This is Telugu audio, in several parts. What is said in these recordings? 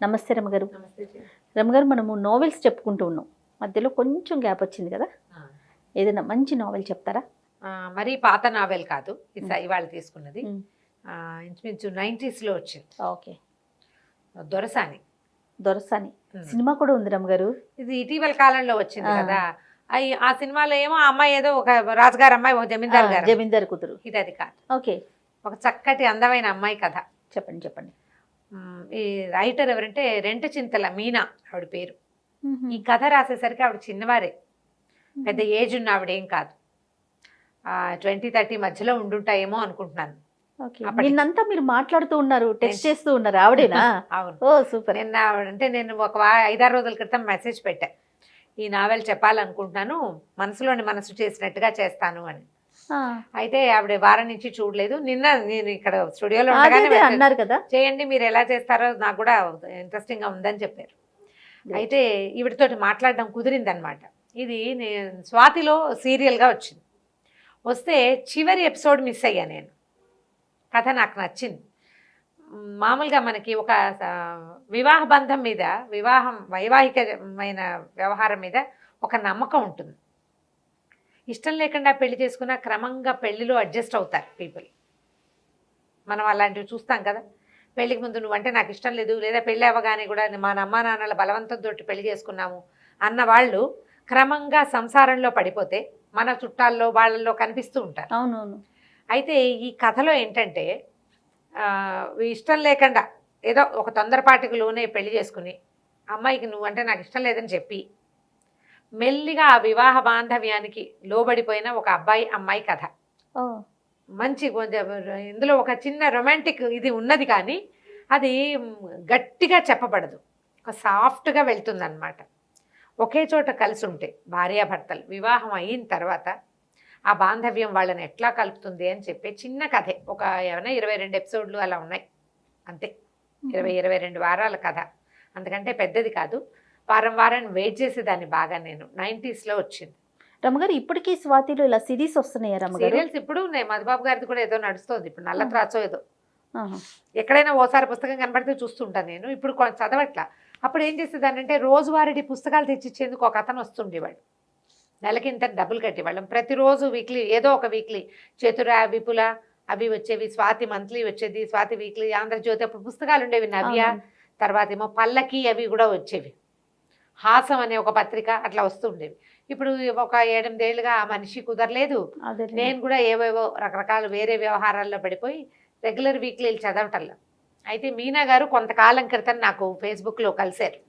నమస్తే రమగారు. నమస్తే జీ. రమగారు, మనము నోవెల్స్ చెప్పుకుంటూ ఉన్నాం. మధ్యలో కొంచెం గ్యాప్ వచ్చింది కదా, ఏదైనా మంచి నోవెల్ చెప్తారా? మరీ పాత నావెల్ కాదు, ఇవాళ తీసుకున్నది. మ్మ్. ఇంచుమించు 90s లో వచ్చింది. ఓకే. దొరసాని. దొరసాని సినిమా కూడా ఉంది రమగారు. ఇది ఇటీవల కాలంలో వచ్చింది కదా. ఆ సినిమాలో ఏమో ఆ అమ్మాయి ఏదో ఒక రాజుగారు అమ్మాయి, ఒక జమీందార్ గారు, జమీందార్ కూతురు. ఇది అది కాదు. ఓకే, ఒక చక్కటి అందమైన అమ్మాయి కథ. చెప్పండి చెప్పండి. ఈ రైటర్ ఎవరంటే రెంటచింతల మీనా ఆవిడ పేరు. ఈ కథ రాసేసరికి ఆవిడ చిన్నవారే, పెద్ద ఏజ్ ఉన్న ఆవిడేం కాదు. 20-30 మధ్యలో ఉండుంటాయేమో అనుకుంటున్నాను. నిన్నంతా మీరు మాట్లాడుతూ ఉన్నారు, టెక్స్ట్ చేస్తూ ఉన్నారు, ఆవిడేనా? అవును. ఓ సూపర్. నేను ఒక 5-6 రోజుల క్రితం మెసేజ్ పెట్టా, ఈ నావెల్ చెప్పాలనుకుంటున్నాను, మనసులోని మనసు చేసినట్టుగా చేస్తాను అని. అయితే ఆవిడ వారం నుంచి చూడలేదు. నిన్న నేను ఇక్కడ స్టూడియోలో అన్నారు కదా, చేయండి మీరు ఎలా చేస్తారో నాకు కూడా ఇంట్రెస్టింగ్ గా ఉందని చెప్పారు. అయితే ఈవిడతోటి మాట్లాడడం కుదిరిందనమాట. ఇది స్వాతిలో సీరియల్గా వచ్చింది. వస్తే చివరి ఎపిసోడ్ మిస్ అయ్యా నేను. కథ నాకు నచ్చింది. మామూలుగా మనకి ఒక వివాహ బంధం మీద, వైవాహికమైన వ్యవహారం మీద ఒక నమ్మకం ఉంటుంది. ఇష్టం లేకుండా పెళ్లి చేసుకున్న క్రమంగా పెళ్లిలో అడ్జస్ట్ అవుతారు పీపుల్. మనం అలాంటివి చూస్తాం కదా. పెళ్లికి ముందు నువ్వంటే నాకు ఇష్టం లేదు, లేదా పెళ్ళి అవ్వగానే కూడా మా అమ్మా నాన్నల బలవంతంతో పెళ్లి చేసుకున్నాము అన్న వాళ్ళు క్రమంగా సంసారంలో పడిపోతే మన చుట్టాల్లో వాళ్ళల్లో కనిపిస్తూ ఉంటారు. అవునవును. అయితే ఈ కథలో ఏంటంటే ఇష్టం లేకుండా ఏదో ఒక తొందరపాటికి లోనే పెళ్లి చేసుకుని అమ్మాయికి నువ్వంటే నాకు ఇష్టం లేదని చెప్పి మెల్లిగా ఆ వివాహ బాంధవ్యానికి లోబడిపోయిన ఒక అబ్బాయి అమ్మాయి కథ. మంచి ఇందులో ఒక చిన్న రొమాంటిక్ ఇది ఉన్నది, కానీ అది గట్టిగా చెప్పబడదు, ఒక సాఫ్ట్గా వెళ్తుందన్నమాట. ఒకే చోట కలిసి ఉంటే భార్యాభర్తలు వివాహం అయిన తర్వాత ఆ బాంధవ్యం వాళ్ళని ఎట్లా కలుపుతుంది అని చెప్పి చిన్న కథే. ఒక ఏమైనా 22 ఎపిసోడ్లు అలా ఉన్నాయి అంతే. 20-22 వారాల కథ, అందుకంటే పెద్దది కాదు. వారం వారం వెయిట్ చేసేదాన్ని బాగా నేను. 90s లో వచ్చింది. రమగారు, ఇప్పటికీ స్వాతిలో ఇలా సిరీస్ వస్తున్నాయా రమగారు? సీరియల్స్ ఇప్పుడు మధుబాబు గారిది కూడా ఏదో నడుస్తుంది ఇప్పుడు, నల్ల త్రాచో ఏదో. ఎక్కడైనా ఓసారి పుస్తకం కనబడితే చూస్తుంటాను నేను. ఇప్పుడు చదవట్లా. అప్పుడు ఏం చేసేదాన్ని అంటే రోజువారీ పుస్తకాలు తెచ్చిచ్చేందుకు ఒక అతను వస్తుండేవాడు. నెలకి ఇంత డబ్బులు కట్టేవాళ్ళం. ప్రతిరోజు వీక్లీ ఏదో ఒక వీక్లీ చతుర, విపుల అవి వచ్చేవి, స్వాతి మంత్లీ వచ్చేది, స్వాతి వీక్లీ, ఆంధ్రజ్యోతి, అప్పుడు పుస్తకాలు ఉండేవి, నవ్య, తర్వాత ఏమో పల్లకి అవి కూడా వచ్చేవి, హాసం అనే ఒక పత్రిక అట్లా వస్తూ ఉండేవి. ఇప్పుడు ఒక 7-8 ఏళ్ళుగా ఆ మనిషి కుదరలేదు. నేను కూడా ఏవేవో రకరకాల వేరే వ్యవహారాల్లో పడిపోయి రెగ్యులర్ వీక్లీలు చదవటంలో. అయితే మీనా గారు కొంతకాలం క్రితం నాకు ఫేస్బుక్లో కలిశారు.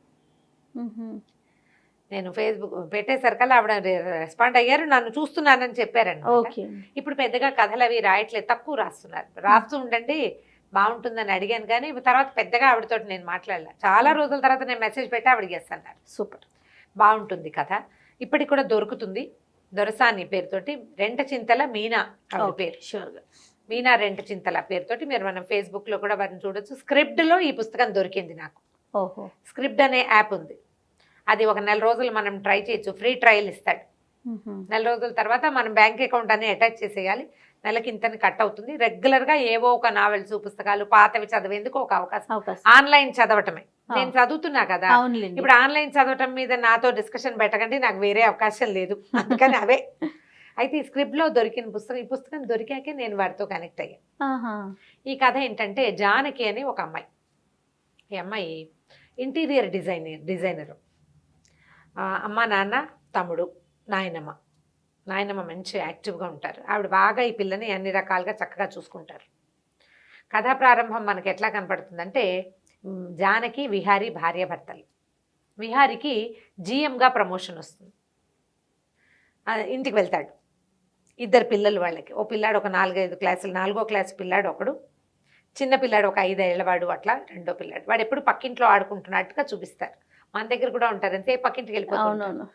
నేను ఫేస్బుక్ పెట్టేసరికల్లా ఆవిడ రెస్పాండ్ అయ్యారు, నన్ను చూస్తున్నానని చెప్పారండి. ఇప్పుడు పెద్దగా కథలు అవి రాయట్లేదు, తక్కువ రాస్తున్నారు. రాస్తూ ఉండండి బాగుంటుందని అడిగాను, కానీ తర్వాత పెద్దగా ఆవిడతో నేను మాట్లాడలే. చాలా రోజుల తర్వాత నేను మెసేజ్ పెట్టి ఆవిడకి చేస్తాను. సూపర్ బాగుంటుంది కథ. ఇప్పటికి కూడా దొరుకుతుంది. దొరసాని పేరుతోటి, రెంటచింతల మీనా ఆవిడ పేరు. షూర్గా మీనా రెంటచింతల పేరుతోటి మీరు మనం ఫేస్బుక్లో కూడా వారిని చూడొచ్చు. స్క్రిప్ట్లో ఈ పుస్తకం దొరికింది నాకు. స్క్రిప్ట్ అనే యాప్ ఉంది, అది ఒక 4 రోజులు మనం ట్రై చేయొచ్చు, ఫ్రీ ట్రయల్ ఇస్తాడు. 4 రోజుల తర్వాత మనం బ్యాంక్ అకౌంట్ అని అటాచ్ చేసేయాలి. నెలకి ఇంతని కట్ అవుతుంది. రెగ్యులర్గా ఏవో ఒక నావెల్స్, పుస్తకాలు పాతవి చదివేందుకు ఒక అవకాశం. ఆన్లైన్ చదవటమే, నేను చదువుతున్నా కదా. ఇప్పుడు ఆన్లైన్ చదవటం మీద నాతో డిస్కషన్ పెట్టకండి, నాకు వేరే అవకాశం లేదు, అందుకని అవే. అయితే ఈ స్క్రిప్ట్లో దొరికిన పుస్తకం, ఈ పుస్తకం దొరికాకే నేను వారితో కనెక్ట్ అయ్యాను. ఈ కథ ఏంటంటే జానకి అని ఒక అమ్మాయి. ఈ అమ్మాయి ఇంటీరియర్ డిజైనరు. అమ్మ, నాన్న, తమ్ముడు, నాయనమ్మ మంచి యాక్టివ్గా ఉంటారు. ఆవిడ బాగా ఈ పిల్లని అన్ని రకాలుగా చక్కగా చూసుకుంటారు. కథా ప్రారంభం మనకి ఎట్లా కనపడుతుందంటే, జానకి విహారీ భార్యాభర్తలు. విహారీకి GMగా ప్రమోషన్ వస్తుంది. ఇంటికి వెళ్తాడు. 2 పిల్లలు వాళ్ళకి. ఓ పిల్లాడు ఒక 4-5 క్లాసులు, 4వ క్లాస్ పిల్లాడు ఒకడు, చిన్న పిల్లాడు ఒక 5 ఏళ్లవాడు, అట్లా 2వ పిల్లాడు. వాడు ఎప్పుడు పక్కింట్లో ఆడుకుంటున్నట్టుగా చూపిస్తారు. మన దగ్గర కూడా ఉంటారు, అంతే పక్కింటికి వెళ్ళిపోతారు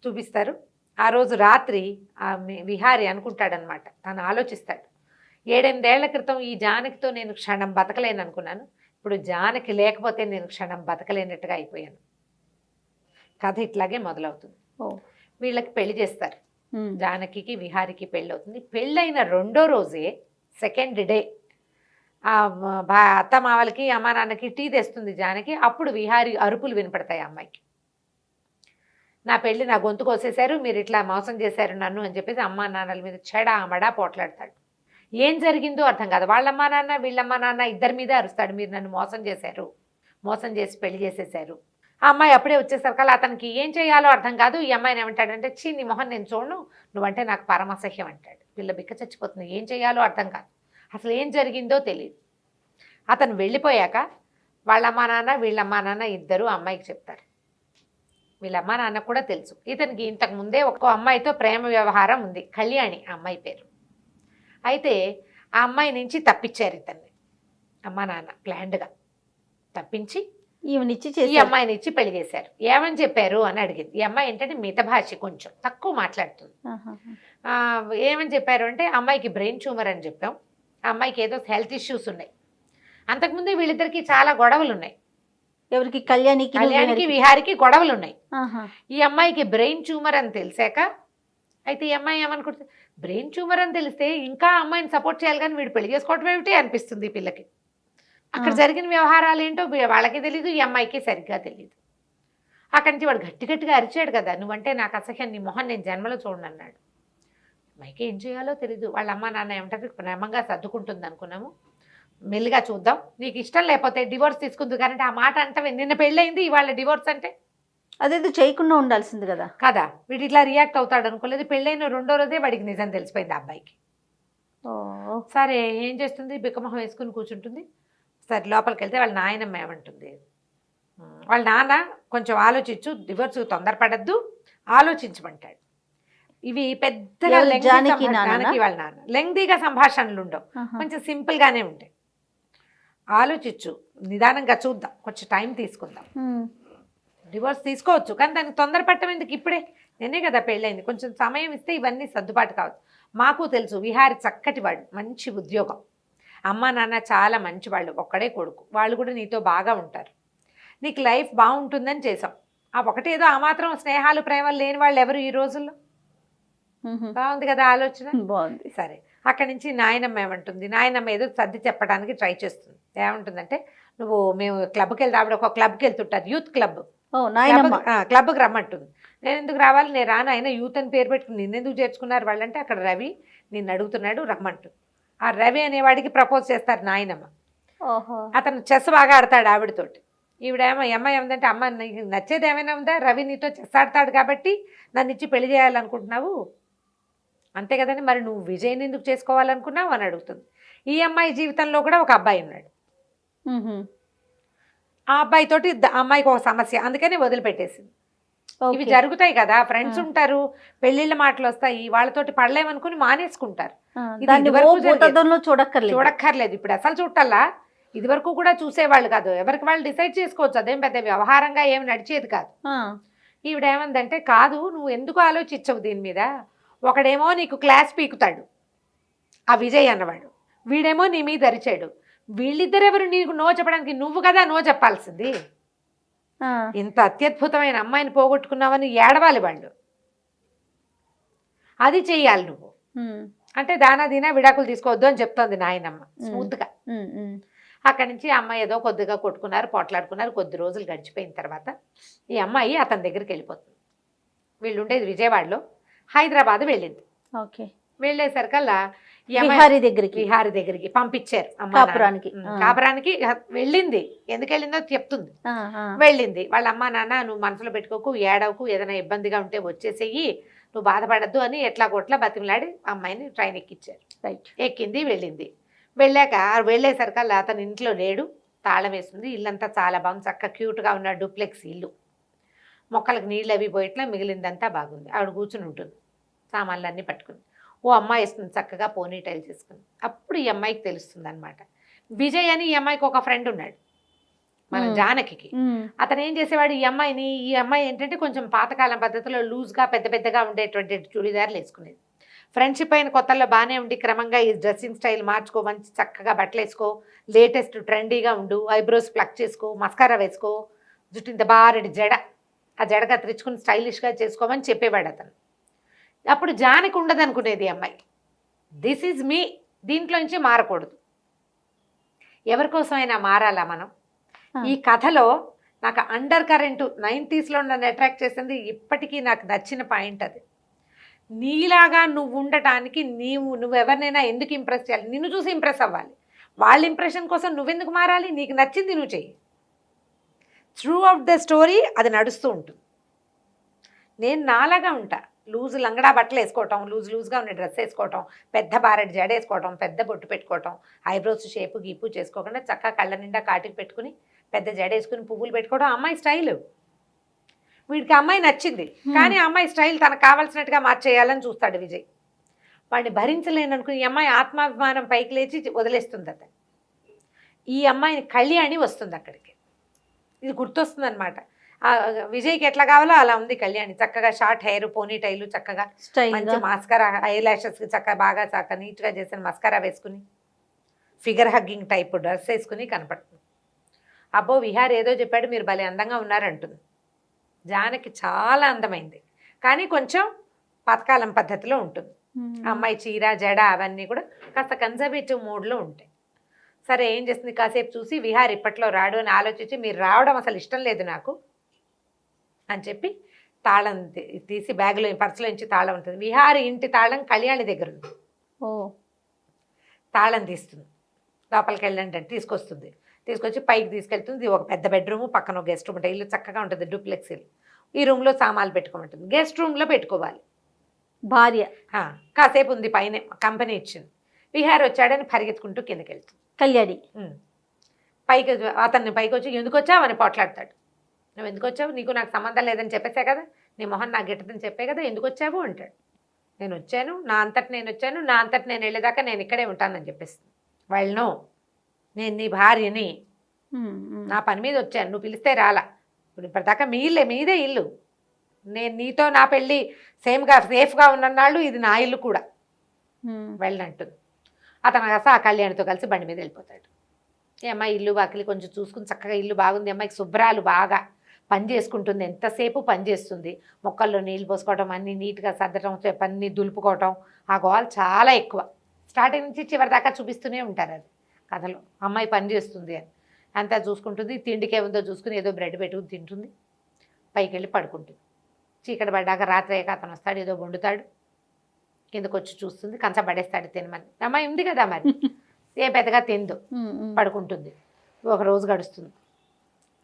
చూపిస్తారు. ఆ రోజు రాత్రి ఆ విహారి అనుకుంటాడనమాట, తను ఆలోచిస్తాడు, 7-8 ఏళ్ల క్రితం ఈ జానకితో నేను క్షణం బతకలేను అనుకున్నాను, ఇప్పుడు జానకి లేకపోతే నేను క్షణం బతకలేనట్టుగా అయిపోయాను. కథ ఇట్లాగే మొదలవుతుంది. వీళ్ళకి పెళ్లి చేస్తారు. జానకి విహారికి పెళ్ళి అవుతుంది. పెళ్ళైన 2వ రోజే, సెకండ్ డే ఆ అత్త మావలకి అమ్మ నాన్నకి టీ తెస్తుంది జానకి. అప్పుడు విహారీ అరుపులు వినపడతాయి అమ్మాయికి. నా పెళ్ళి నా గొంతు కోసేశారు, మీరు ఇట్లా మోసం చేశారు నన్ను అని చెప్పేసి అమ్మా నాన్నల మీద చెడామడా పోట్లాడతాడు. ఏం జరిగిందో అర్థం కాదు. వాళ్ళమ్మా నాన్న వీళ్ళమ్మా నాన్న ఇద్దరి మీద అరుస్తాడు, మీరు నన్ను మోసం చేశారు, మోసం చేసి పెళ్లి చేసేశారు. ఆ అమ్మాయి అప్పుడే వచ్చేసరికల్లా అతనికి ఏం చేయాలో అర్థం కాదు. ఈ అమ్మాయిని ఏమంటాడంటే, చీ నీ మొహం నేను చూడను, నువ్వంటే నాకు పరమసహ్యం అంటాడు. పిల్ల బిక్క చచ్చిపోతుంది, ఏం చేయాలో అర్థం కాదు, అసలు ఏం జరిగిందో తెలియదు. అతను వెళ్ళిపోయాక వాళ్ళమ్మా నాన్న వీళ్ళమ్మా నాన్న ఇద్దరు అమ్మాయికి చెప్తారు. వీళ్ళమ్మా నాన్న కూడా తెలుసు ఇతనికి ఇంతకు ముందే ఒక అమ్మాయితో ప్రేమ వ్యవహారం ఉంది, కళ్యాణి ఆ అమ్మాయి పేరు. అయితే ఆ అమ్మాయి నుంచి తప్పించారు ఇతన్ని అమ్మా నాన్న ప్లాన్డ్గా తప్పించి ఈ అమ్మాయిని ఇచ్చి పెళ్లి చేశారు. ఏమని చెప్పారు అని అడిగింది. ఈ అమ్మాయి ఏంటంటే మితభాషి, కొంచెం తక్కువ మాట్లాడుతుంది. ఏమని చెప్పారు అంటే, అమ్మాయికి బ్రెయిన్ ట్యూమర్ అని చెప్పాం, ఆ అమ్మాయికి ఏదో హెల్త్ ఇష్యూస్ ఉన్నాయి. అంతకుముందే వీళ్ళిద్దరికి చాలా గొడవలు ఉన్నాయి. ఎవరికి? కళ్యాణికి విహారికి గొడవలు ఉన్నాయి. ఈ అమ్మాయికి బ్రెయిన్ ట్యూమర్ అని తెలిసాక అయితే ఈ అమ్మాయి ఏమనుకుంటుంది, బ్రెయిన్ ట్యూమర్ అని తెలిస్తే ఇంకా అమ్మాయిని సపోర్ట్ చేయాలి కానీ వీడు పెళ్లి చేసుకోవటం ఏమిటి అనిపిస్తుంది ఈ పిల్లకి. అక్కడ జరిగిన వ్యవహారాలు ఏంటో వాళ్ళకి తెలీదు, ఈ అమ్మాయికి సరిగ్గా తెలియదు. అక్కడి నుంచి వాడు గట్టి గట్టిగా అరిచాడు కదా, నువ్వంటే నాకు అసహ్యం, నీ మొహం నేను జన్మలో చూడను అన్నాడు. అమ్మాయికి ఏం చేయాలో తెలీదు. వాళ్ళ అమ్మ నాన్న ఏమంటారు, ప్రేమంగా సర్దుకుంటుంది అనుకున్నాము, మెల్లిగా చూద్దాం, నీకు ఇష్టం లేకపోతే డివోర్స్ తీసుకుంది. కానీ ఆ మాట అంటే నిన్న పెళ్ళయింది ఇవాళ డివోర్స్ అంటే అదేదో చేయకుండా ఉండాల్సింది కదా. కదా, వీడు ఇట్లా రియాక్ట్ అవుతాడు అనుకోలేదు. పెళ్ళైన 2వ రోజే వాడికి నిజం తెలిసిపోయింది అబ్బాయికి. సరే ఏం చేస్తుంది, బిక్కమొహం వేసుకుని కూర్చుంటుంది. సరే లోపలికి వెళ్తే వాళ్ళ నాయనమ్మ ఏమంటుంది, వాళ్ళ నాన్న కొంచెం ఆలోచించు, డివోర్స్ తొందరపడద్దు, ఆలోచించమంటాడు. ఇవి పెద్దగా జానకి వాళ్ళ నాన్న లెంగ్దీగా సంభాషణలు ఉండవు, కొంచెం సింపుల్గానే ఉంటాయి. ఆలోచించు, నిదానంగా చూద్దాం, కొంచెం టైం తీసుకుందాం, డివోర్స్ తీసుకోవచ్చు కానీ దానికి తొందరపడటం ఎందుకు, ఇప్పుడే నేనే కదా పెళ్ళైంది, కొంచెం సమయం ఇస్తే ఇవన్నీ సర్దుబాటు కావచ్చు. మాకు తెలుసు విహారి చక్కటి వాడు, మంచి ఉద్యోగం, అమ్మ నాన్న చాలా మంచివాళ్ళు, ఒక్కడే కొడుకు, వాళ్ళు కూడా నీతో బాగా ఉంటారు, నీకు లైఫ్ బాగుంటుందని చేసాం. ఆ ఒకటేదో ఆ మాత్రం స్నేహాలు ప్రేమలు లేని వాళ్ళు ఎవరు ఈ రోజుల్లో. బాగుంది కదా ఆలోచన, బాగుంది. సరే అక్కడి నుంచి నాయనమ్మ ఏమంటుంది, నాయనమ్మ ఏదో సర్ది చెప్పడానికి ట్రై చేస్తుంది. ఏమంటుందంటే, మేము క్లబ్కి వెళ్తే, ఆవిడ ఒక క్లబ్కి వెళ్తుంటారు, యూత్ క్లబ్, క్లబ్కి రమ్మంటుంది. నేను ఎందుకు రావాలి, నేను రాను, అయినా యూత్ అని పేరు పెట్టుకుని నిన్నెందుకు చేర్చుకున్నారు వాళ్ళంటే, అక్కడ రవి నిన్ను అడుగుతున్నాడు రమ్మంటుంది. ఆ రవి అనేవాడికి ప్రపోజ్ చేస్తారు నాయనమ్మ. అతను చెస్ బాగా ఆడతాడు ఆవిడతోటి. ఈవిడేమో అమ్మాయి ఏమందంటే, అమ్మ నీకు నచ్చేది ఏమైనా ఉందా, రవి నీతో చెస్ ఆడతాడు కాబట్టి నన్ను ఇచ్చి పెళ్లి చేయాలనుకుంటున్నావు అంతే కదండి, మరి నువ్వు విజయ్ని ఎందుకు చేసుకోవాలనుకున్నావు అని అడుగుతుంది. ఈ అమ్మాయి జీవితంలో కూడా ఒక అబ్బాయి ఉన్నాడు. ఆ అబ్బాయితోటి అమ్మాయికి ఒక సమస్య, అందుకని వదిలిపెట్టేసింది. ఇవి జరుగుతాయి కదా, ఫ్రెండ్స్ ఉంటారు, పెళ్లిళ్ళ మాటలు వస్తాయి, వాళ్ళతోటి పడలేమనుకుని మానేసుకుంటారు. చూడక్కర్లేదు, ఇప్పుడు అసలు చూడాలా, ఇది వరకు కూడా చూసేవాళ్ళు కాదు, ఎవరికి వాళ్ళు డిసైడ్ చేసుకోవచ్చు, అదేం పెద్ద వ్యవహారంగా ఏమి నడిచేది కాదు. ఈవిడేమందంటే, కాదు నువ్వు ఎందుకు ఆలోచించవు దీని మీద, ఒకడేమో నీకు క్లాస్ పీకుతాడు ఆ విజయ్ అన్నవాడు, వీడేమో నీ మీద అరిచాడు, వీళ్ళిద్దరెవరు నీకు నో చెప్పడానికి, నువ్వు కదా నో చెప్పాల్సింది. ఇంత అత్యద్భుతమైన అమ్మాయిని పోగొట్టుకున్నావని ఏడవాలి వాళ్ళు, అది చెయ్యాలి నువ్వు అంటే, దానా దీనా విడాకులు తీసుకోవద్దు అని చెప్తోంది నాయనమ్మ స్మూత్గా. అక్కడి నుంచి అమ్మాయి ఏదో కొద్దిగా కొట్టుకున్నారు, పోట్లాడుకున్నారు. కొద్ది రోజులు గడిచిపోయిన తర్వాత ఈ అమ్మాయి అతని దగ్గరికి వెళ్ళిపోతుంది. వీళ్ళు ఉండేది విజయవాడలో, హైదరాబాద్ వెళ్ళింది. వెళ్ళేసరికల్లా విహారీ దగ్గరికి పంపించారు. కాపురానికి వెళ్ళింది, ఎందుకు వెళ్ళిందో చెప్తుంది. వెళ్ళింది, వాళ్ళ అమ్మ నాన్న నువ్వు మనసులో పెట్టుకోకు, ఏడవకు, ఏదైనా ఇబ్బందిగా ఉంటే వచ్చేసేయి, నువ్వు బాధపడద్దు అని ఎట్లా కొట్లా బతిమలాడి అమ్మాయిని ట్రైన్ ఎక్కించారు. ఎక్కింది, వెళ్ళింది. వెళ్ళేసరికల్లా అతను ఇంట్లో లేడు, తాళం వేస్తుంది. ఇల్లంతా చాలా బాగుంది, చక్కగా క్యూట్గా ఉన్న డూప్లెక్స్ ఇల్లు, మొక్కలకు నీళ్ళు అవి పోయిట్లా, మిగిలిందంతా బాగుంది. ఆవిడ కూర్చుని ఉంటుంది సామాన్లన్నీ పట్టుకుని. ఓ అమ్మాయి వేస్తుంది చక్కగా పోనీ టైల్ చేసుకుని. అప్పుడు ఈ అమ్మాయికి తెలుస్తుంది అనమాట, విజయ్ అని ఈ అమ్మాయికి ఒక ఫ్రెండ్ ఉన్నాడు మన జానకి. అతను ఏం చేసేవాడు, ఈ అమ్మాయి ఏంటంటే కొంచెం పాతకాలం పద్ధతిలో లూజ్గా పెద్ద పెద్దగా ఉండేటువంటి చుడిదార్లు వేసుకునేది. ఫ్రెండ్షిప్ అయిన కొత్తల్లో బాగానే ఉండి క్రమంగా ఈ డ్రెస్సింగ్ స్టైల్ మార్చుకో, మంచి చక్కగా బట్టలు వేసుకో, లేటెస్ట్ ట్రెండీగా ఉండు, ఐబ్రోస్ ప్లక్ చేసుకో, మస్కారా వేసుకో, జుట్టు ఇంత బారెడి జడ, ఆ జడ కత్తిరించుకుని స్టైలిష్గా చేసుకోమని చెప్పేవాడు అతను. అప్పుడు జానకి ఉండదు అనుకునేది అమ్మాయి, దిస్ ఈజ్ మీ, దీంట్లో నుంచి మారకూడదు, ఎవరి కోసమైనా మారాలా మనం? ఆ. ఈ కథలో నాకు అండర్ కరెంట్ 90s నన్ను అట్రాక్ట్ చేసింది, ఇప్పటికీ నాకు నచ్చిన పాయింట్ అది. నీలాగా నువ్వు ఉండటానికి నువ్వెవరినైనా ఎందుకు ఇంప్రెస్ చేయాలి? నిన్ను చూసి ఇంప్రెస్ అవ్వాలి. వాళ్ళ ఇంప్రెషన్ కోసం నువ్వెందుకు మారాలి? నీకు నచ్చింది నువ్వు చెయ్యి. త్రూ అవుట్ ద స్టోరీ అది నడుస్తూ ఉంటుంది. నేను నాలాగా ఉంటా, లూజ్ లంగడా బట్టలు వేసుకోవటం, లూజ్గా ఉండే డ్రెస్ వేసుకోవటం, పెద్ద బారెడ్ జడ వేసుకోవటం, పెద్ద బొట్టు పెట్టుకోవటం, ఐబ్రోస్ షేపు గీపు చేసుకోకుండా చక్కగా కళ్ళ నిండా కాటికి పెట్టుకుని పెద్ద జడ వేసుకుని పువ్వులు పెట్టుకోవడం అమ్మాయి స్టైల్. వీడికి అమ్మాయి నచ్చింది, కానీ అమ్మాయి స్టైల్ తనకు కావాల్సినట్టుగా మార్చేయాలని చూస్తాడు విజయ్. వాడిని భరించలేను అనుకుని ఈ అమ్మాయి ఆత్మాభిమానం పైకి లేచి వదిలేస్తుంది అతను. ఈ అమ్మాయిని కళ్యాణి వస్తుంది అక్కడికి. ఇది గుర్తొస్తుంది అనమాట. విజయ్కి ఎట్లా కావాలో అలా ఉంది కళ్యాణి. చక్కగా షార్ట్ హెయిర్, పోనీ టైలు, చక్కగా మంచి మాస్కారా, ఐ లాషెస్కి చక్కగా బాగా చక్కగా నీట్గా చేసిన మస్కారా వేసుకుని ఫిగర్ హగ్గింగ్ టైప్ డ్రెస్ వేసుకుని కనపడుతుంది. అబ్బో విహార్ ఏదో చెప్పాడు, మీరు భలే అందంగా ఉన్నారంటుంది. జానకి చాలా అందమైంది, కానీ కొంచెం పాతకాలం పద్ధతిలో ఉంటుంది. అమ్మాయి చీర జడ అవన్నీ కూడా కాస్త కన్జర్వేటివ్ మోడ్లో ఉంటాయి. సరే ఏం చేస్తుంది, కాసేపు చూసి విహార్ ఇప్పట్లో రాడు అని ఆలోచించి, మీరు రావడం అసలు ఇష్టం లేదు నాకు అని చెప్పి తాళం తీసి బ్యాగ్లో పర్సులో నుంచి తాళం ఉంటుంది. విహారి ఇంటి తాళం కళ్యాణి దగ్గర ఉంది. ఓ తాళం తీస్తుంది, లోపలికి వెళ్ళండి అంటే తీసుకొస్తుంది. తీసుకొచ్చి పైకి తీసుకెళ్తుంది. ఒక పెద్ద బెడ్రూమ్, పక్కన ఒక గెస్ట్ రూమ్ ఉంటుంది. ఇల్లు చక్కగా ఉంటుంది, డూప్లెక్స్ ఇల్లు. ఈ రూమ్లో సామాన్లు పెట్టుకోమంటుంది. గెస్ట్ రూమ్లో పెట్టుకోవాలి. భార్య కాసేపు ఉంది, పైన కంపెనీ ఇచ్చింది. విహార్ వచ్చాడని పరిగెత్తుకుంటూ కిందకి వెళ్తుంది కళ్యాణి. పైకి అతన్ని పైకి వచ్చి ఎందుకు వచ్చావు అని పోట్లాడతాడు. నువ్వు ఎందుకు వచ్చావు, నీకు నాకు సంబంధం లేదని చెప్పేసా కదా, నీ మొహం నాకు గిట్టదని చెప్పే కదా, ఎందుకు వచ్చావు అంటాడు. నేను వచ్చాను, నా అంతటి నేను వచ్చాను, నా అంతటి నేను వెళ్ళేదాకా నేను ఇక్కడే ఉంటానని చెప్పేస్తుంది. వాళ్ళను నేను నీ భార్యని, నా పని మీద వచ్చాను, నువ్వు పిలిస్తే రాలా, ఇప్పుడు ఇప్పటిదాకా మీదే ఇల్లు, నేను నీతో నా పెళ్ళి సేఫ్గా ఉన్ననాళ్ళు ఇది నా ఇల్లు కూడా వెళ్ళంటుంది. అతను కాస్త ఆ కళ్యాణితో కలిసి బండి మీద వెళ్ళిపోతాడు. ఈ అమ్మాయి ఇల్లు వాకిలి కొంచెం చూసుకుని చక్కగా ఇల్లు బాగుంది, అమ్మాయికి శుభ్రాలు బాగా పని చేసుకుంటుంది, ఎంతసేపు పని చేస్తుంది. మొక్కల్లో నీళ్ళు పోసుకోవటం, అన్నీ నీట్గా సర్దటం, పని దులుపుకోవటం, ఆ గోల్ చాలా ఎక్కువ. స్టార్టింగ్ నుంచి చివరి దాకా చూపిస్తూనే ఉంటారు అది కథలో. అమ్మాయి పని చేస్తుంది అని అంతా చూసుకుంటుంది. తిండికి ఏముందో చూసుకుని ఏదో బ్రెడ్ పెట్టుకుని తింటుంది, పైకి వెళ్ళి పడుకుంటుంది. చీకటి పడ్డాక రాత్రి అయ్యాక అతను వస్తాడు, ఏదో వండుతాడు, కిందకు వచ్చి చూస్తుంది, కంచం పడేస్తాడు తినమని. అమ్మాయి ఉంది కదా మరి, ఏ పెద్దగా తిందు, పడుకుంటుంది. ఒక రోజు గడుస్తుంది,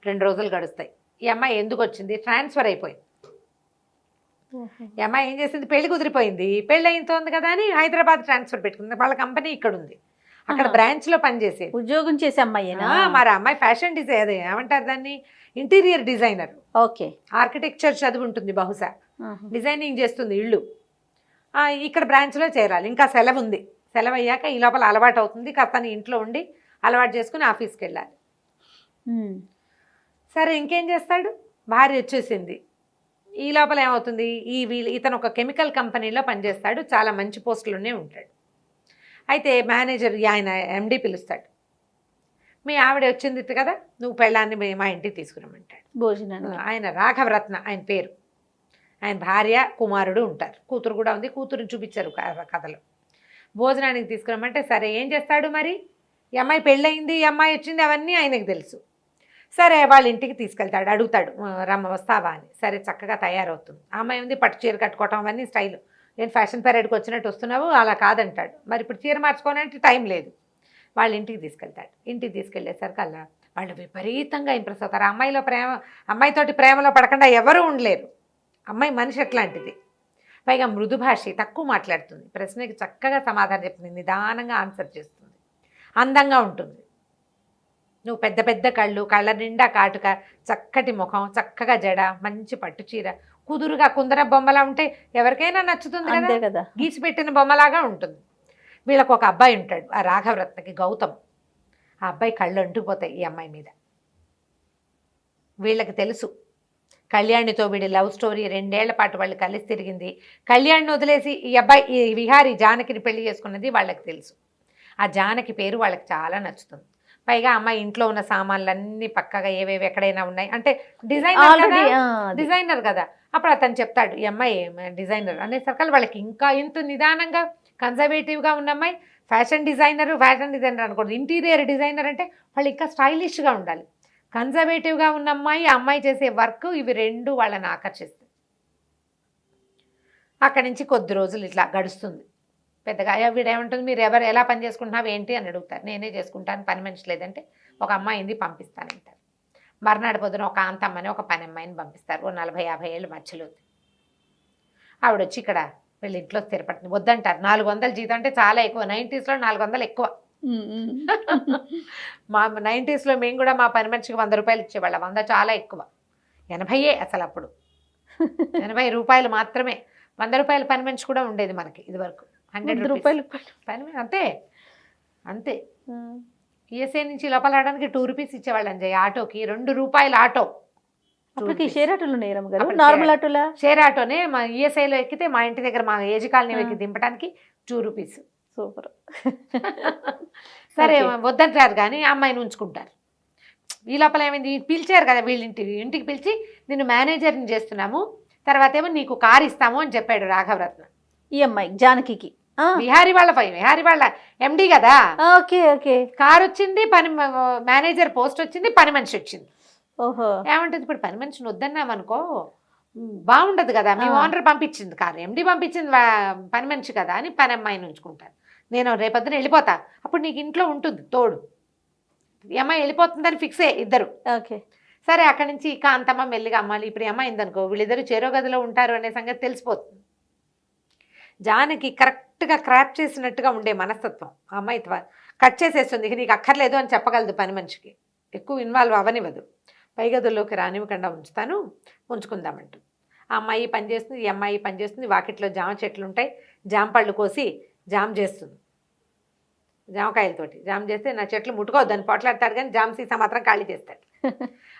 2 రోజులు గడుస్తాయి. ఈ అమ్మాయి ఎందుకు వచ్చింది, ట్రాన్స్ఫర్ అయిపోయింది. ఈ అమ్మాయి ఏం చేసింది, పెళ్లి కుదిరిపోయింది, పెళ్ళి అయిపోతుంది కదా అని హైదరాబాద్ ట్రాన్స్ఫర్ పెట్టుకుంది. వాళ్ళ కంపెనీ ఇక్కడ ఉంది, అక్కడ బ్రాంచ్లో పనిచేసేది, ఉద్యోగం చేసే అమ్మాయినా. మరి అమ్మాయి ఫ్యాషన్ డిజైన్, అదే ఏమంటారు దాన్ని, ఇంటీరియర్ డిజైనర్. ఓకే, ఆర్కిటెక్చర్ చదువు ఉంటుంది బహుశా, డిజైనింగ్ చేస్తుంది ఇళ్ళు. ఇక్కడ బ్రాంచ్లో చేరాలి. ఇంకా సెలవు ఉంది, సెలవు అయ్యాక ఈ లోపల అలవాటు అవుతుంది, కాస్త ఇంట్లో ఉండి అలవాటు చేసుకుని ఆఫీస్కి వెళ్ళాలి. సరే ఇంకేం చేస్తాడు, భార్య వచ్చేసింది. ఈ లోపల ఏమవుతుంది, ఇతను ఒక కెమికల్ కంపెనీలో పనిచేస్తాడు, చాలా మంచి పోస్టులోనే ఉంటాడు. అయితే మేనేజర్ ఆయన ఎండి పిలుస్తాడు, మీ ఆవిడ వచ్చింది కదా, నువ్వు పెళ్ళాన్ని మా ఇంటికి తీసుకురమ్మంటాడు భోజనాన్ని. ఆయన రాఘవరత్న ఆయన పేరు. ఆయన భార్య కుమారుడు ఉంటారు, కూతురు కూడా ఉంది, కూతురుని చూపించారు కథలో. భోజనానికి తీసుకురమ్మంటే సరే ఏం చేస్తాడు మరి, ఈ అమ్మాయి పెళ్ళయింది, ఈ అమ్మాయి వచ్చింది, అవన్నీ ఆయనకు తెలుసు. సరే వాళ్ళ ఇంటికి తీసుకెళ్తాడు, అడుగుతాడు రమ్మ వస్తావా అని. సరే చక్కగా తయారవుతుంది. ఆ అమ్మాయి ఉంది, పట్టు చీర కట్టుకోవటం అవన్నీ స్టైల్. నేను ఫ్యాషన్ పరేడ్కి వచ్చినట్టు వస్తున్నావు, అలా కాదంటాడు. మరి ఇప్పుడు చీర మార్చుకోవాలంటే టైం లేదు. వాళ్ళ ఇంటికి తీసుకెళ్తాడు. ఇంటికి తీసుకెళ్లేసరికి అలా వాళ్ళు విపరీతంగా ఇంప్రెస్ అవుతారు. అమ్మాయితోటి ప్రేమలో పడకుండా ఎవరూ ఉండలేరు. అమ్మాయి మనిషి ఎట్లాంటిది, పైగా మృదుభాషి, తక్కువ మాట్లాడుతుంది, ప్రశ్నకి చక్కగా సమాధానం చెప్తుంది, నిదానంగా ఆన్సర్ చేస్తుంది, అందంగా ఉంటుంది. నువ్వు పెద్ద పెద్ద కళ్ళు, కళ్ళ నిండా కాటుక, చక్కటి ముఖం, చక్కగా జడ, మంచి పట్టు చీర, కుదురుగా కుందర బొమ్మలా ఉంటే ఎవరికైనా నచ్చుతుంది కదా, గీసి పెట్టిన బొమ్మలాగా ఉంటుంది. వీళ్ళకు ఒక అబ్బాయి ఉంటాడు, ఆ రాఘవరత్నకి, గౌతమ్. ఆ అబ్బాయి కళ్ళు అంటుకుపోతాయి ఈ అమ్మాయి మీద. వీళ్ళకి తెలుసు కళ్యాణితో వీడి లవ్ స్టోరీ, 2 ఏళ్ల పాటు వాళ్ళు కలిసి తిరిగింది. కళ్యాణ్ని వదిలేసి ఈ అబ్బాయి, ఈ విహారీ జానకిని పెళ్లి చేసుకున్నది వాళ్ళకి తెలుసు. ఆ జానకి పేరు వాళ్ళకి చాలా నచ్చుతుంది. పైగా అమ్మాయి ఇంట్లో ఉన్న సామాన్లన్నీ పక్కగా ఏవేవి ఎక్కడైనా ఉన్నాయి అంటే డిజైనర్ కదా. అప్పుడు అతను చెప్తాడు, ఈ అమ్మాయి డిజైనర్ అనేసరికి వాళ్ళకి ఇంకా ఎంత నిదానంగా కన్జర్వేటివ్గా ఉన్న అమ్మాయి ఫ్యాషన్ డిజైనర్ అనుకోండి, ఇంటీరియర్ డిజైనర్ అంటే వాళ్ళు ఇంకా స్టైలిష్గా ఉండాలి. కన్జర్వేటివ్గా ఉన్న అమ్మాయి, ఆ అమ్మాయి చేసే వర్క్, ఇవి రెండు వాళ్ళని ఆకర్షిస్తాయి. అక్కడి నుంచి కొద్ది రోజులు ఇట్లా గడుస్తుంది. పెద్దగా వీడేమంటుంది, మీరు ఎలా పని చేసుకుంటున్నావు ఏంటి అని అడుగుతారు. నేనే చేసుకుంటాను, పని మనిషి లేదంటే ఒక అమ్మాయింది పంపిస్తానంటారు. మర్నాడు పొద్దున ఒక కాంతమ్మని ఒక పని అమ్మాయిని పంపిస్తారు. ఓ 40-50 ఏళ్ళు మధ్యలో. ఆవిడ వచ్చి ఇక్కడ వీళ్ళ ఇంట్లో స్థిరపడుతుంది. వద్దంటారు. 400 జీతం అంటే చాలా ఎక్కువ. 90s లో 400 ఎక్కువ. మా 90s లో మేము కూడా మా పని మనిషికి 100 రూపాయలు ఇచ్చేవాళ్ళం. 100 చాలా ఎక్కువ. 80 అసలు అప్పుడు 80 రూపాయలు మాత్రమే. 100 రూపాయల పని మనిషి కూడా ఉండేది మనకి ఇది వరకు. 100 రూపాయలు పని అంతే అంతే. ఈఎస్ఐ నుంచి లోపల రావడానికి 2 రూపీస్ ఇచ్చేవాళ్ళు అంజయ్. ఆటోకి 2 రూపాయలు ఆటో. అప్పటికి షేర్ ఆటోలు నార్మల్ ఆటోలా? షేర్ ఆటోనే. మా ఈఎస్ఐలో ఎక్కితే మా ఇంటి దగ్గర మా ఏజీ కాలనీ ఎక్కి దింపడానికి 2 రూపీస్. సూపర్. సరే వద్దంటారు కానీ అమ్మాయిని ఉంచుకుంటారు. ఈ లోపల ఏమైంది, పిలిచారు కదా వీళ్ళ ఇంటికి పిలిచి నిన్ను మేనేజర్ని చేస్తున్నాము, తర్వాత ఏమో నీకు కారు ఇస్తాము అని చెప్పాడు రాఘవరత్న. ఈ అమ్మాయి జానకి విహారీ వాళ్ళ ఎండి కదా. Okay okay. కారు వచ్చింది, పని మేనేజర్ పోస్ట్ వచ్చింది, పని మనిషి వచ్చింది. ఓహో. ఏమంటుంది, ఇప్పుడు పని మనిషిని వద్దన్నామనుకో బాగుండదు కదా. మీ ఓనర్ పంపించింది కారు, ఎండి పంపించింది పని మనిషి కదా అని పని అమ్మాయిని ఉంచుకుంటారు. నేను రేపొద్దున వెళ్ళిపోతా, అప్పుడు నీకు ఇంట్లో ఉంటుంది తోడు. ఈ అమ్మాయి వెళ్ళిపోతుందని ఫిక్సే ఇద్దరు. ఓకే సరే అక్కడి నుంచి కాంతమ్మ మెల్లిగా అమ్మాలి. ఇప్పుడు ఈ అమ్మాయి అయిందనుకో వీళ్ళిద్దరు చెరో గదిలో ఉంటారు అనే సంగతి తెలిసిపోతుంది. జానకి కరెక్ట్గా క్రాప్ చేసినట్టుగా ఉండే మనస్తత్వం. ఆ అమ్మాయి కట్ చేసేస్తుంది. నీకు అక్కర్లేదు అని చెప్పగలదు పని మనిషికి. ఎక్కువ ఇన్వాల్వ్ అవ్వనివ్వదు. పై గదుల్లోకి రానివ్వకుండా ఉంచుకుందామంటూ ఆ అమ్మాయి పని చేస్తుంది, ఈ అమ్మాయి పని చేస్తుంది. వాకిట్లో జామ చెట్లు ఉంటాయి, జామ పళ్ళు కోసి జామ్ చేస్తుంది. జామకాయలతోటి జామ్ చేస్తే నా చెట్లు ముట్టుకోవద్దని పోట్లాడతాడు కానీ జామ సీసా మాత్రం ఖాళీ చేస్తాడు.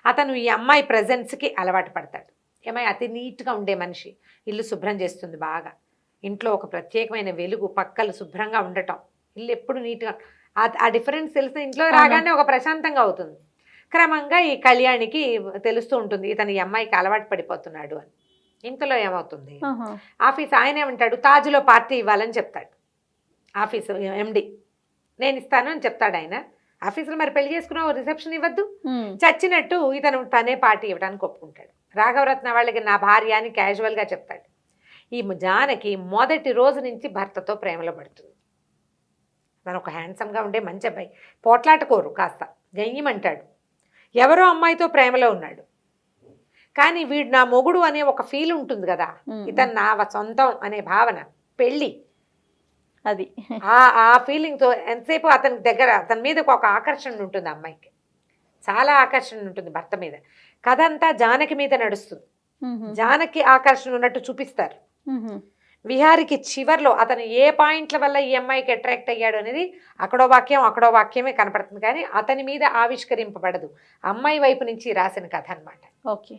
అతను ఈ అమ్మాయి ప్రజెన్స్కి అలవాటు పడతాడు. ఈ అమ్మాయి అతి నీట్గా ఉండే మనిషి. ఇల్లు శుభ్రం చేస్తుంది బాగా. ఇంట్లో ఒక ప్రత్యేకమైన వెలుగు, పక్కలు శుభ్రంగా ఉండటం, ఇల్లు ఎప్పుడు నీట్గా. ఆ డిఫరెన్స్ తెలిసిన ఇంట్లో రాగానే ఒక ప్రశాంతంగా అవుతుంది. క్రమంగా ఈ కళ్యాణికి తెలుస్తూ ఉంటుంది ఇతను ఈ అమ్మాయికి అలవాటు పడిపోతున్నాడు అని. ఇంతలో ఏమవుతుంది, ఆఫీస్ ఆయన ఏమంటాడు, తాజ్లో పార్టీ ఇవ్వాలని చెప్తాడు. ఆఫీసు ఎండి నేను ఇస్తాను అని చెప్తాడు ఆయన. ఆఫీసులో మరి పెళ్లి చేసుకున్నావు, రిసెప్షన్ ఇవ్వద్దు. చచ్చినట్టు ఇతను తనే పార్టీ ఇవ్వడానికి ఒప్పుకుంటాడు. రాఘవరత్న వాళ్ళకి నా భార్య అని క్యాజువల్గా చెప్తాడు. ఈ జానకి మొదటి రోజు నుంచి భర్తతో ప్రేమలో పడుతుంది. తను ఒక హ్యాండ్సమ్గా ఉండే మంచి అబ్బాయి, పోట్లాటకోరు, కాస్త గయ్యమంటాడు. ఎవరో అమ్మాయితో ప్రేమలో ఉన్నాడు కానీ వీడు నా మొగుడు అనే ఒక ఫీల్ ఉంటుంది కదా, ఇతను నా సొంతం అనే భావన, పెళ్ళి, అది ఆ ఫీలింగ్తో ఎంతసేపు అతని మీద ఒక ఆకర్షణ ఉంటుంది. అమ్మాయికి చాలా ఆకర్షణ ఉంటుంది భర్త మీద. కథ అంతా జానకి మీద నడుస్తుంది. జానకి ఆకర్షణ ఉన్నట్టు చూపిస్తారు. విహారికి చివర్లో అతను ఏ పాయింట్ల వల్ల ఈ అమ్మాయికి అట్రాక్ట్ అయ్యాడు అనేది అక్కడో వాక్యమే కనపడుతుంది కానీ అతని మీద ఆవిష్కరింపబడదు. అమ్మాయి వైపు నుంచి రాసిన కథ అనమాట. ఓకే,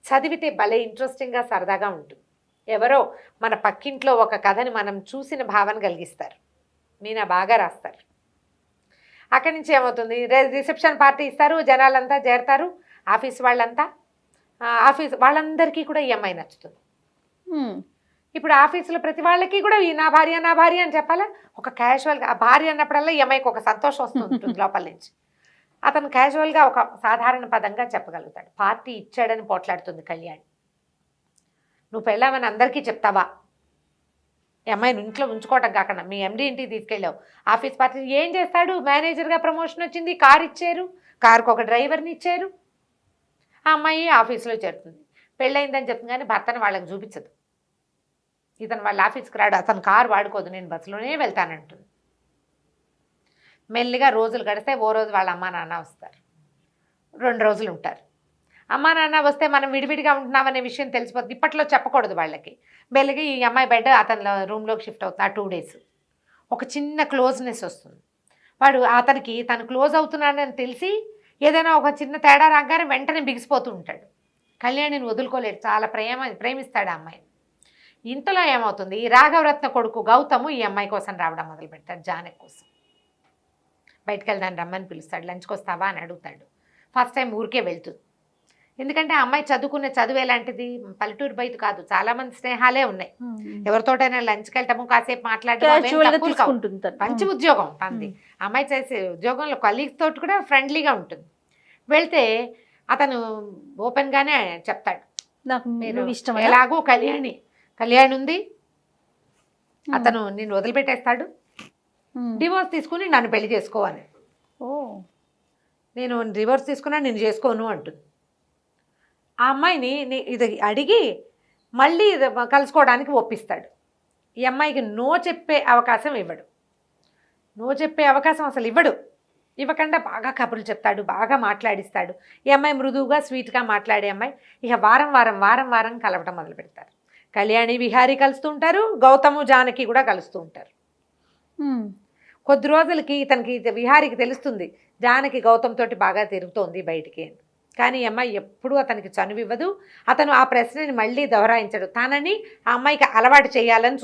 చదివితే భలే ఇంట్రెస్టింగ్గా సరదాగా ఉంటుంది. ఎవరో మన పక్కింట్లో ఒక కథని మనం చూసిన భావన కలిగిస్తారు. మీనా బాగా రాస్తారు. అక్కడి నుంచి ఏమవుతుంది, రిసెప్షన్ పార్టీ ఇస్తారు, జనాలంతా చేరతారు, ఆఫీస్ వాళ్ళంతా. ఆఫీస్ వాళ్ళందరికీ కూడా ఈ అమ్మాయి నచ్చుతుంది. ఇప్పుడు ఆఫీసులో ప్రతి వాళ్ళకి కూడా ఈ నా భార్య అని చెప్పాలా. ఒక క్యాజువల్గా ఆ భార్య అన్నప్పుడల్లా ఈ అమ్మాయికి ఒక సంతోషం వస్తుంటుంది లోపల నుంచి. అతను క్యాజువల్గా ఒక సాధారణ పదంగా చెప్పగలుగుతాడు. పార్టీ ఇచ్చాడని పోట్లాడుతుంది కళ్యాణి. నువ్వు పెళ్ళామని అందరికీ చెప్తావా? ఈ అమ్మాయిని ఇంట్లో ఉంచుకోవటం కాకుండా మీ ఎండి ఇంటికి తీసుకెళ్ళావు, ఆఫీస్ పార్టీ ఏం చేస్తాడు? మేనేజర్గా ప్రమోషన్ వచ్చింది, కారు ఇచ్చారు, కారుకు ఒక డ్రైవర్ని ఇచ్చారు. ఆ అమ్మాయి ఆఫీస్లో చేరుతుంది, పెళ్ళయిందని చెప్తుంది కానీ భర్తను వాళ్ళకి చూపించదు. ఇతను వాళ్ళ ఆఫీస్కి రాడు, అతను కారు వాడుకోదు, నేను బస్సులోనే వెళ్తానంటుంది. మెల్లిగా రోజులు గడిస్తే ఓ రోజు వాళ్ళ అమ్మా నాన్న వస్తారు, 2 రోజులు ఉంటారు. అమ్మా నాన్న వస్తే మనం విడివిడిగా ఉంటున్నామనే విషయం తెలిసిపోతుంది. ఇప్పట్లో చెప్పకూడదు వాళ్ళకి. మెల్లిగా ఈ అమ్మాయి బెడ్ అతని రూమ్లోకి షిఫ్ట్ అవుతుంది. ఆ 2 డేస్ ఒక చిన్న క్లోజ్నెస్ వస్తుంది. వాడు అతనికి తను క్లోజ్ అవుతున్నాడని తెలిసి ఏదైనా ఒక చిన్న తేడా రాగానే వెంటనే బిగిసిపోతూ ఉంటాడు. కళ్యాణిని వదులుకోలేడు, చాలా ప్రేమిస్తాడు ఆ అమ్మాయిని. ఇంతలో ఏమవుతుంది, ఈ రాఘవరత్న కొడుకు గౌతము ఈ అమ్మాయి కోసం రావడం మొదలు పెడతాడు. జానకి కోసం బయటకు వెళ్దాన్ని రమ్మని పిలుస్తాడు. లంచ్కి వస్తావా అని అడుగుతాడు. ఫస్ట్ టైం ఊరికే వెళ్తుంది. ఎందుకంటే ఆ అమ్మాయి చదువుకునే చదువు ఎలాంటిది, పల్లెటూరు బయట కాదు, చాలా మంది స్నేహాలే ఉన్నాయి. ఎవరితోటైనా లంచ్కి వెళ్ళటము, కాసేపు మాట్లాడటం, మంచి ఉద్యోగం తనది. అమ్మాయి చేసే ఉద్యోగంలో కలీగ్స్ తోటి కూడా ఫ్రెండ్లీగా ఉంటుంది. వెళ్తే అతను ఓపెన్ గానే చెప్తాడు, ఎలాగో కళ్యాణి ఉంది, అతను నిన్ను వదిలిపెట్టేస్తాడు, డివోర్స్ తీసుకుని నన్ను పెళ్లి చేసుకోవాలి, నేను డివోర్స్ తీసుకున్నా నేను చేసుకోను అంటుంది. ఆ అమ్మాయిని ఇది అడిగి మళ్ళీ కలుసుకోవడానికి ఒప్పిస్తాడు. ఈ అమ్మాయికి నో చెప్పే అవకాశం ఇవ్వడు. నో చెప్పే అవకాశం అసలు ఇవ్వకుండా బాగా కబుర్లు చెప్తాడు, బాగా మాట్లాడిస్తాడు. ఈ అమ్మాయి మృదువుగా స్వీట్గా మాట్లాడే అమ్మాయి. ఇక వారం కలవటం మొదలు పెడతారు. కళ్యాణి విహారీ కలుస్తూ ఉంటారు, గౌతము జానకి కూడా కలుస్తూ ఉంటారు. కొద్ది రోజులకి ఇతనికి విహారీకి తెలుస్తుంది జానకి గౌతమ్ తోటి బాగా తిరుగుతోంది బయటికి. కానీ ఈ అమ్మాయి ఎప్పుడూ అతనికి చనువివ్వదు. అతను ఆ ప్రశ్నని మళ్ళీ దొహరాయించడు. తనని ఆ అమ్మాయికి అలవాటు చేయాలని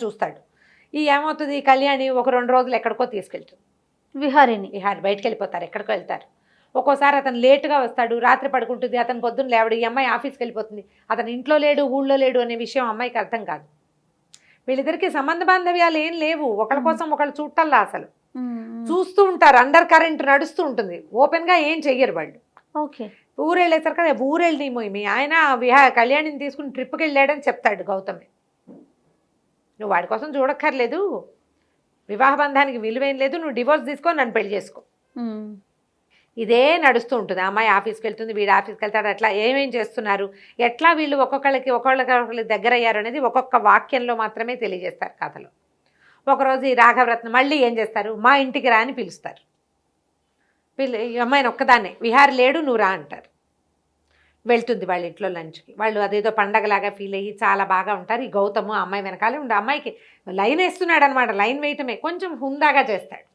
చూస్తాడు. ఈ ఏమవుతుంది, కళ్యాణి ఒక 2 రోజులు ఎక్కడికో తీసుకెళ్తుంది విహారీ బయటకు వెళ్ళిపోతారు, ఎక్కడికో వెళ్తారు. ఒక్కోసారి అతను లేటుగా వస్తాడు, రాత్రి పడుకుంటుంది, అతను పొద్దున్న లేవడు. ఈ అమ్మాయి ఆఫీస్కి వెళ్ళిపోతుంది, అతను ఇంట్లో లేడు ఊళ్ళో లేడు అనే విషయం అమ్మాయికి అర్థం కాదు. వీళ్ళిద్దరికి సంబంధ బాంధవ్యాలు ఏం లేవు, ఒకళ్ళ కోసం ఒకళ్ళు చూడటల్లా. అసలు చూస్తూ ఉంటారు, అండర్ కరెంట్ నడుస్తూ ఉంటుంది, ఓపెన్గా ఏం చెయ్యరు వాళ్ళు. ఊరెళ్ళేసరికి కదా, ఊరెళ్ళి మీ ఆయన కళ్యాణిని తీసుకుని ట్రిప్కి వెళ్ళాడని చెప్తాడు గౌతమ్. నువ్వు వాడి కోసం చూడక్కర్లేదు, వివాహ బంధానికి విలువేం లేదు, నువ్వు డివోర్స్ తీసుకో, నన్ను పెళ్లి చేసుకో. ఇదే నడుస్తూ ఉంటుంది. అమ్మాయి ఆఫీస్కి వెళ్తుంది, వీడు ఆఫీస్కి వెళ్తాడు. అట్లా ఏమేం చేస్తున్నారు, ఎట్లా వీళ్ళు ఒకళ్ళకి దగ్గర అయ్యారు అనేది ఒక్కొక్క వాక్యంలో మాత్రమే తెలియజేస్తారు కథలో. ఒకరోజు ఈ రాఘవరత్నం మళ్ళీ ఏం చేస్తారు, మా ఇంటికి రా అని పిలుస్తారు. ఈ అమ్మాయిని ఒక్కదాన్నే, విహారీ లేడు నువ్వు రా అంటారు. వెళ్తుంది వాళ్ళ ఇంట్లో లంచ్కి. వాళ్ళు అదేదో పండగలాగా ఫీల్ అయ్యి చాలా బాగా ఉంటారు. ఈ గౌతము అమ్మాయి వెనకాలే ఉండి అమ్మాయికి లైన్ వేస్తున్నాడు అనమాట. లైన్ వేయటమే కొంచెం హుందాగా చేస్తాడు,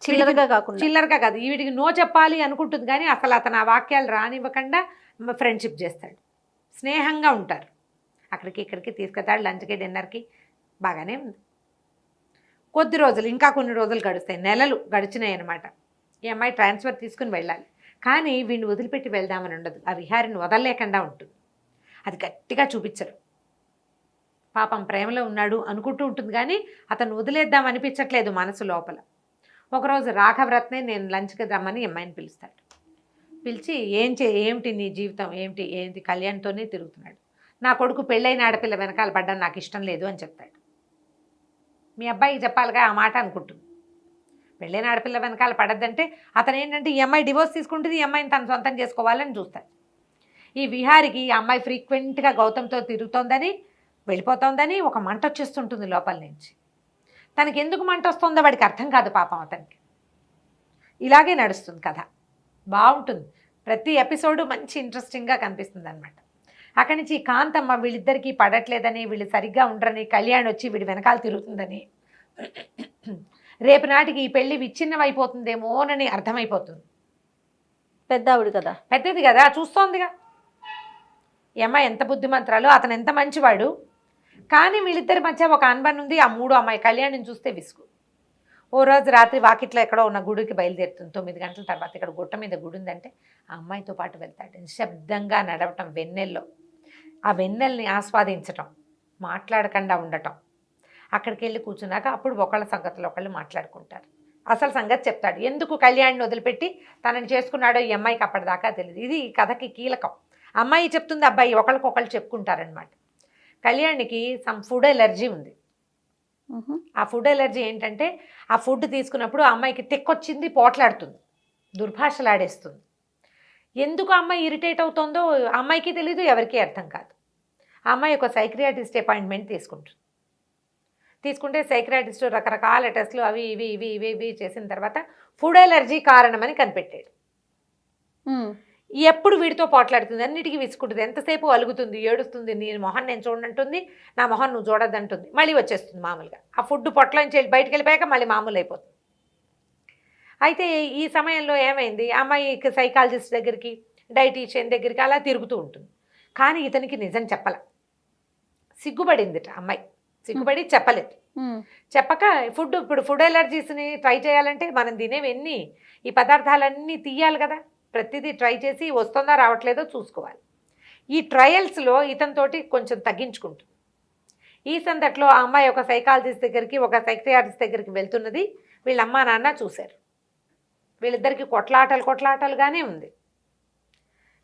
చిల్లరగా కాదు. వీడికి నో చెప్పాలి అనుకుంటుంది కానీ అసలు అతను ఆ వాక్యాలు రానివ్వకుండా ఫ్రెండ్షిప్ చేస్తాడు. స్నేహంగా ఉంటారు. అక్కడికి ఇక్కడికి తీసుకెళ్తాడు, లంచ్కి డిన్నర్కి, బాగానే ఉంది. కొద్ది రోజులు, ఇంకా కొన్ని రోజులు గడుస్తాయి, నెలలు గడిచినాయి అనమాట. ఈ అమ్మాయి ట్రాన్స్ఫర్ తీసుకుని వెళ్ళాలి. కానీ వీడిని వదిలిపెట్టి వెళ్దామని ఉండదు, ఆ విహారిని వదలలేకుండా ఉంటుంది. అది గట్టిగా చూపించరు. పాపం ప్రేమలో ఉన్నాడు అనుకుంటూ ఉంటుంది కానీ అతను వదిలేద్దాం అనిపించట్లేదు మనసు లోపల. ఒకరోజు రాఘవరత్నే నేను లంచ్కి రమ్మని అమ్మాయిని పిలుస్తాడు. పిలిచి ఏమిటి నీ జీవితం, ఏంటి కళ్యాణ్తోనే తిరుగుతున్నాడు, నా కొడుకు పెళ్ళైన ఆడపిల్ల వెనకాల పడ్డాను, నాకు ఇష్టం లేదు అని చెప్తాడు. మీ అబ్బాయికి చెప్పాలిగా ఆ మాట అనుకుంటుంది. పెళ్ళైన ఆడపిల్ల వెనకాల పడద్దంటే అతను ఏంటంటే ఈ అమ్మాయి డివోర్స్ తీసుకుంటుంది, ఈ అమ్మాయిని తను సొంతం చేసుకోవాలని చూస్తాడు. ఈ విహారికి ఈ అమ్మాయి ఫ్రీక్వెంట్గా గౌతమ్తో తిరుగుతోందని, వెళ్ళిపోతోందని ఒక మంట వచ్చేస్తుంటుంది లోపల నుంచి. తనకి ఎందుకు మంట వస్తుందో వాడికి అర్థం కాదు పాపం అతనికి. ఇలాగే నడుస్తుంది కథ, బాగుంటుంది. ప్రతి ఎపిసోడు మంచి ఇంట్రెస్టింగ్గా కనిపిస్తుంది అనమాట. అక్కడి నుంచి కాంతమ్మ వీళ్ళిద్దరికీ పడట్లేదని, వీళ్ళు సరిగ్గా ఉండరని, కళ్యాణ్ వచ్చి వీడి వెనకాల తిరుగుతుందని, రేపు నాటికి ఈ పెళ్లి విచ్ఛిన్నమైపోతుందేమోనని అర్థమైపోతుంది. పెద్దది కదా, చూస్తోందిగా ఈ అమ్మాయి ఎంత బుద్ధిమంతురాలు, అతను ఎంత మంచివాడు. కానీ వీళ్ళిద్దరి మధ్య ఒక అన్బన్ ఉంది. ఆ మూడో అమ్మాయి కళ్యాణిని చూస్తే విసుగు. ఓ రోజు రాత్రి వాకిట్లో ఎక్కడో ఉన్న గుడికి బయలుదేరుతుంది. 9 గంటల తర్వాత ఇక్కడ గుట్ట మీద గుడి ఉందంటే ఆ అమ్మాయితో పాటు వెళ్తాడు. నిశ్శబ్దంగా నడవటం, వెన్నెల్లో ఆ వెన్నెల్ని ఆస్వాదించటం, మాట్లాడకుండా ఉండటం. అక్కడికి వెళ్ళి కూర్చున్నాక అప్పుడు ఒకళ్ళ సంగతులు ఒకళ్ళు మాట్లాడుకుంటారు. అసలు సంగతి చెప్తాడు, ఎందుకు కళ్యాణ్ని వదిలిపెట్టి తనని చేసుకున్నాడో ఈ అమ్మాయికి అప్పటిదాకా తెలియదు. ఇది ఈ కథకి కీలకం. అమ్మాయి చెప్తుంది, అబ్బాయి ఒకళ్ళకొకళ్ళు చెప్పుకుంటారనమాట. కళ్యాణ్కి సమ్ ఫుడ్ ఎలర్జీ ఉంది. ఆ ఫుడ్ ఎలర్జీ ఏంటంటే ఆ ఫుడ్ తీసుకున్నప్పుడు ఆ అమ్మాయికి తెక్కొచ్చింది, పోట్లాడుతుంది, దుర్భాషలాడేస్తుంది. ఎందుకు అమ్మాయి ఇరిటేట్ అవుతుందో అమ్మాయికి తెలీదు, ఎవరికీ అర్థం కాదు. ఆ అమ్మాయి ఒక సైక్రియాటిస్ట్ అపాయింట్మెంట్ తీసుకుంటే సైక్రియాటిస్ట్ రకరకాల టెస్టులు అవి ఇవి చేసిన తర్వాత ఫుడ్ ఎలర్జీ కారణమని కనిపెట్టాడు. ఎప్పుడు వీడితో పోట్లాడుతుంది, అన్నిటికీ విసుకుంటుంది, ఎంతసేపు అలుగుతుంది, ఏడుస్తుంది, నీ మొహం నేను చూడంటుంది, నా మొహం నువ్వు చూడద్దంటుంది, మళ్ళీ వచ్చేస్తుంది మామూలుగా. ఆ ఫుడ్ పొట్టలోంచి బయటకు వెళ్ళిపోయాక మళ్ళీ మామూలు అయిపోతుంది. అయితే ఈ సమయంలో ఏమైంది, అమ్మాయికి సైకాలజిస్ట్ దగ్గరికి, డైటీషియన్ దగ్గరికి అలా తిరుగుతూ ఉంటుంది. కానీ ఇతనికి నిజం చెప్పాల, సిగ్గుపడిందిట అమ్మాయి, సిగ్గుపడి చెప్పలేదు. చెప్పక ఇప్పుడు ఫుడ్ ఎలర్జీస్ని ట్రై చేయాలంటే మనం తినేవన్నీ ఈ పదార్థాలన్నీ తీయాలి కదా, ప్రతిదీ ట్రై చేసి వస్తుందా రావట్లేదో చూసుకోవాలి. ఈ ట్రయల్స్లో ఇతనితోటి కొంచెం తగ్గించుకుంటుంది. ఈ సందట్లో ఆ అమ్మాయి ఒక సైకాలజిస్ట్ దగ్గరికి, ఒక సైకియాట్రిస్ట్ దగ్గరికి వెళ్తున్నది వీళ్ళ అమ్మా నాన్న చూశారు. వీళ్ళిద్దరికి కొట్లాటలుగానే ఉంది.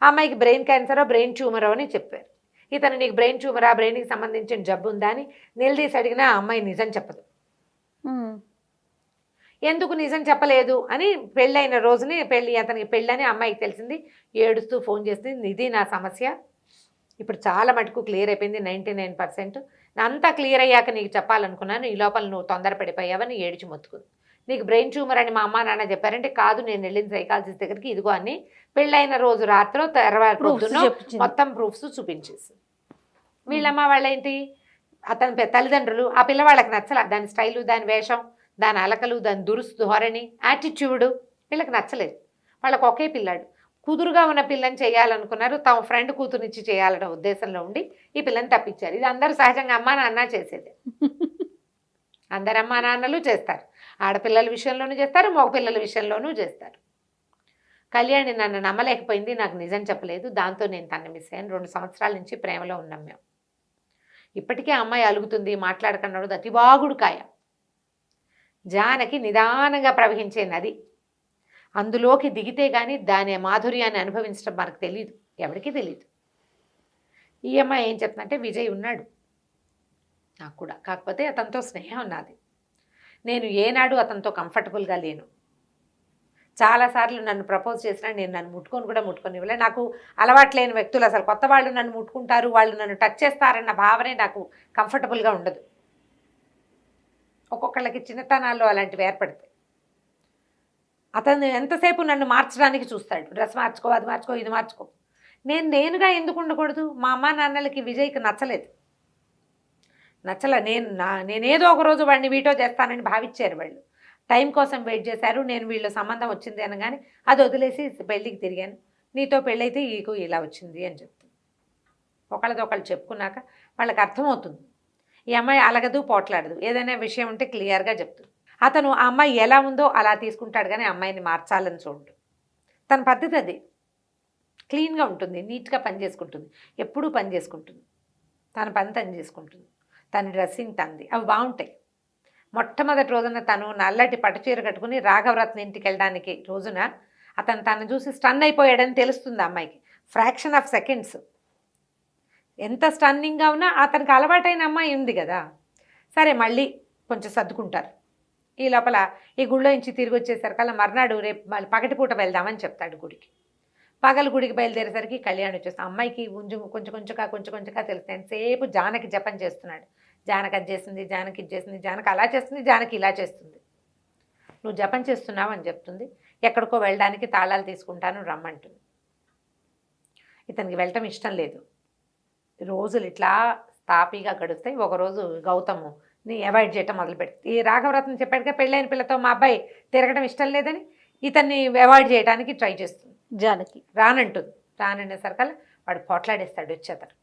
ఆ అమ్మాయికి బ్రెయిన్ క్యాన్సరో బ్రెయిన్ ట్యూమరో అని చెప్పారు. ఇతను నీకు బ్రెయిన్ ట్యూమరా, బ్రెయిన్కి సంబంధించిన జబ్బు ఉందా అని నిలదీసి అడిగినా ఆ అమ్మాయి నిజం చెప్పదు. ఎందుకు నిజం చెప్పలేదు అని పెళ్ళైన రోజుని అతనికి పెళ్ళని అమ్మాయికి తెలిసింది. ఏడుస్తూ ఫోన్ చేసింది, ఇది నా సమస్య, ఇప్పుడు చాలా మటుకు క్లియర్ అయిపోయింది 99%. అంతా క్లియర్ అయ్యాక నీకు చెప్పాలనుకున్నాను, ఈ లోపల నువ్వు తొందరపడిపోయావని ఏడిచి మొత్తుకుంది. నీకు బ్రెయిన్ ట్యూమర్ అని మా అమ్మ నాన్న చెప్పారంటే, కాదు నేను వెళ్ళిన సైకాలజిస్ట్ దగ్గరికి, ఇదిగో అని పెళ్ళైన రోజు రాత్రో తర్వాత పొద్దున్నో మొత్తం ప్రూఫ్స్ చూపించేసి. వీళ్ళమ్మ వాళ్ళేంటి, అతని తల్లిదండ్రులు ఆ పిల్లవాళ్ళకి నచ్చల, దాని స్టైలు, దాని వేషం, దాని అలకలు, దాని దురుసు ధోరణి, యాటిట్యూడు వీళ్ళకి నచ్చలేదు. వాళ్ళకి ఒకే పిల్లాడు, కుదురుగా ఉన్న పిల్లని చేయాలనుకున్నారు. తమ ఫ్రెండ్ కూతురునిచ్చి చేయాలన్న ఉద్దేశంలో ఉండి ఈ పిల్లని తప్పించారు. ఇది అందరూ సహజంగా అమ్మా నాన్న చేసేది. అందరు అమ్మా నాన్నలు చేస్తారు. ఆడపిల్లల విషయంలోనూ చేస్తారు, మగపిల్లల విషయంలోనూ చేస్తారు. కళ్యాణి నన్ను నమ్మలేకపోయింది, నాకు నిజం చెప్పలేదు, దాంతో నేను తను మిస్ అయ్యాను. 2 సంవత్సరాల నుంచి ప్రేమలో ఉన్నాం మేము. ఇప్పటికే అమ్మాయి అలుగుతుంది, మాట్లాడకన్నాడు. అతివాగుడు కాయ జానకి నిదానంగా ప్రవహించే నది. అందులోకి దిగితే కానీ దాని మాధుర్యాన్ని అనుభవించడం మనకు తెలియదు, ఎవరికీ తెలియదు. ఈ అమ్మాయి ఏం చెప్తుందంటే, విజయ్ ఉన్నాడు నాకు కూడా, కాకపోతే అతనితో స్నేహం ఉన్నది. నేను ఏనాడు అతనితో కంఫర్టబుల్గా లేను. చాలాసార్లు నన్ను ప్రపోజ్ చేసినా నేను నన్ను ముట్టుకొని కూడా ముట్టుకొని ఇవ్వలే. నాకు అలవాటు లేని వ్యక్తులు, అసలు కొత్త వాళ్ళు నన్ను ముట్టుకుంటారు, వాళ్ళు నన్ను టచ్ చేస్తారన్న భావనే నాకు కంఫర్టబుల్గా ఉండదు. ఒక్కొక్కళ్ళకి చిన్నతనాల్లో అలాంటివి ఏర్పడతాయి. అతను ఎంతసేపు నన్ను మార్చడానికి చూస్తాడు, డ్రెస్ మార్చుకో, అది మార్చుకో, ఇది మార్చుకో. నేనుగా ఎందుకు ఉండకూడదు? మా అమ్మ నాన్నలకి విజయ్కి నచ్చలేదు, నేనేదో ఒకరోజు వాడిని వీటో చేస్తానని భావించారు. వాళ్ళు టైం కోసం వెయిట్ చేశారు. నేను వీళ్ళ సంబంధం వచ్చింది అనగానే అది వదిలేసి పెళ్ళికి తిరిగాను. నీతో పెళ్ళైతే ఈకు ఇలా వచ్చింది అని చెప్తుంది. ఒకళ్ళదొకళ్ళు చెప్పుకున్నాక వాళ్ళకి అర్థమవుతుంది. ఈ అమ్మాయి అలగదు, పోట్లాడదు, ఏదైనా విషయం ఉంటే క్లియర్గా చెప్తుంది. అతను ఆ అమ్మాయి ఎలా ఉందో అలా తీసుకుంటాడు, కానీ అమ్మాయిని మార్చాలని చూడు. తన పద్ధతి అది. క్లీన్గా ఉంటుంది, నీట్గా పని చేసుకుంటుంది, ఎప్పుడూ పని చేసుకుంటుంది, తన పని తను చేసుకుంటుంది, తన డ్రెస్సింగ్ తనది, అవి బాగుంటాయి. మొట్టమొదటి రోజున తను నల్లటి పట్టుచీర కట్టుకుని రాఘవరత్న ఇంటికి వెళ్ళడానికి రోజున తను చూసి స్టన్ అయిపోయాడని తెలుస్తుంది అమ్మాయికి. Fraction of seconds. ఎంత స్టన్నింగ్గా ఉన్నా అతనికి అలవాటైన అమ్మాయి ఉంది కదా, సరే మళ్ళీ కొంచెం సర్దుకుంటారు. ఈ లోపల ఈ గుళ్ళో నుంచి తిరిగి వచ్చేసరికల్లా మర్నాడు రేపు మళ్ళీ పగటిపూట వెళ్దామని చెప్తాడు గుడికి. పగలు గుడికి బయలుదేరేసరికి కళ్యాణ్ వచ్చేస్తాం. అమ్మాయికి కొంచెం కొంచెంగా తెలుస్తాయి. ఎంతసేపు జానకి జపం చేస్తున్నాడు. జానకి అది చేస్తుంది, జానకి ఇది చేస్తుంది, జానకి అలా చేస్తుంది, జానకి ఇలా చేస్తుంది. నువ్వు జపం చేస్తున్నావు అని చెప్తుంది. ఎక్కడికో వెళ్ళడానికి తాళాలు తీసుకుంటాను రమ్మంటుంది. ఇతనికి వెళ్ళటం ఇష్టం లేదు. రోజులు ఇట్లా తాపీగా గడుస్తాయి. ఒకరోజు గౌతమ్ని అవాయిడ్ చేయటం మొదలుపెడుతుంది. ఈ రాఘవరత్నం చెప్పాడుగా పెళ్ళైన పిల్లతో మా అబ్బాయి తిరగడం ఇష్టం లేదని ఇతన్ని అవాయిడ్ చేయడానికి ట్రై చేస్తుంది. జానకి రానంటుంది. రాననేసరికల్లా వాడు పోట్లాడేస్తాడు వచ్చి. అతను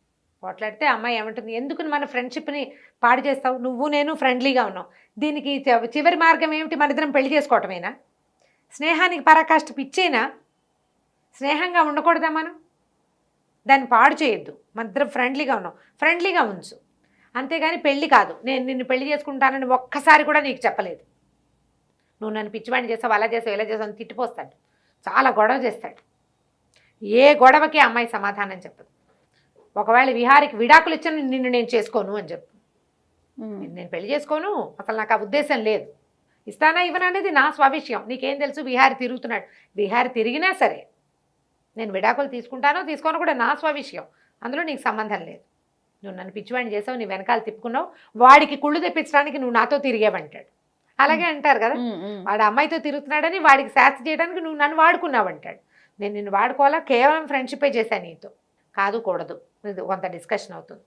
పోట్లాడితే అమ్మాయి ఏమంటుంది, ఎందుకు మన ఫ్రెండ్షిప్ని పాడు చేస్తావు, నువ్వు నేను ఫ్రెండ్లీగా ఉన్నావు, దీనికి చివరి మార్గం ఏమిటి, మన ఇద్దరం పెళ్లి చేసుకోవటమేనా, స్నేహానికి పరాకాష్ట పిచ్చేనా, స్నేహంగా ఉండకూడదా మనం, దాన్ని పాడు చేయొద్దు, మన ఇద్దరం ఫ్రెండ్లీగా ఉన్నాం, ఫ్రెండ్లీగా ఉంచు, అంతేగాని పెళ్ళి కాదు, నేను నిన్ను పెళ్లి చేసుకుంటానని ఒక్కసారి కూడా నీకు చెప్పలేదు, నువ్వు నన్ను పిచ్చివాడిని చేసావు, అలా చేసావు, ఇలా చేసావు అని తిట్టిపోస్తాడు, చాలా గొడవ చేస్తాడు. ఏ గొడవకి అమ్మాయి సమాధానం చెప్పదు. ఒకవేళ విహారికి విడాకులు ఇచ్చిన నిన్ను నేను చేసుకోను అని చెప్పు, నేను పెళ్లి చేసుకోను, అసలు నాకు ఆ ఉద్దేశం లేదు, ఇస్తానా ఇవ్వనా అనేది నా స్వవిషయం, నీకేం తెలుసు, విహారి తిరుగుతున్నాడు, విహారి తిరిగినా సరే నేను విడాకులు తీసుకుంటానో తీసుకోనో కూడా నా స్వవిషయం, అందులో నీకు సంబంధం లేదు, నువ్వు నన్ను పిచ్చివాడిని చేసావు, నీ వెనకాల తిప్పుకున్నావు, వాడికి కుళ్ళు తెప్పించడానికి నువ్వు నాతో తిరిగేవంటాడు. అలాగే అంటారు కదా, వాడు అమ్మాయితో తిరుగుతున్నాడని వాడికి శాస్తి చేయడానికి నువ్వు నన్ను వాడుకున్నావు అంటాడు. నేను నిన్ను వాడుకోవాలా, కేవలం ఫ్రెండ్షిపే చేశాను నీతో, కాదు కూడదు, ఇది కొంత డిస్కషన్ అవుతుంది.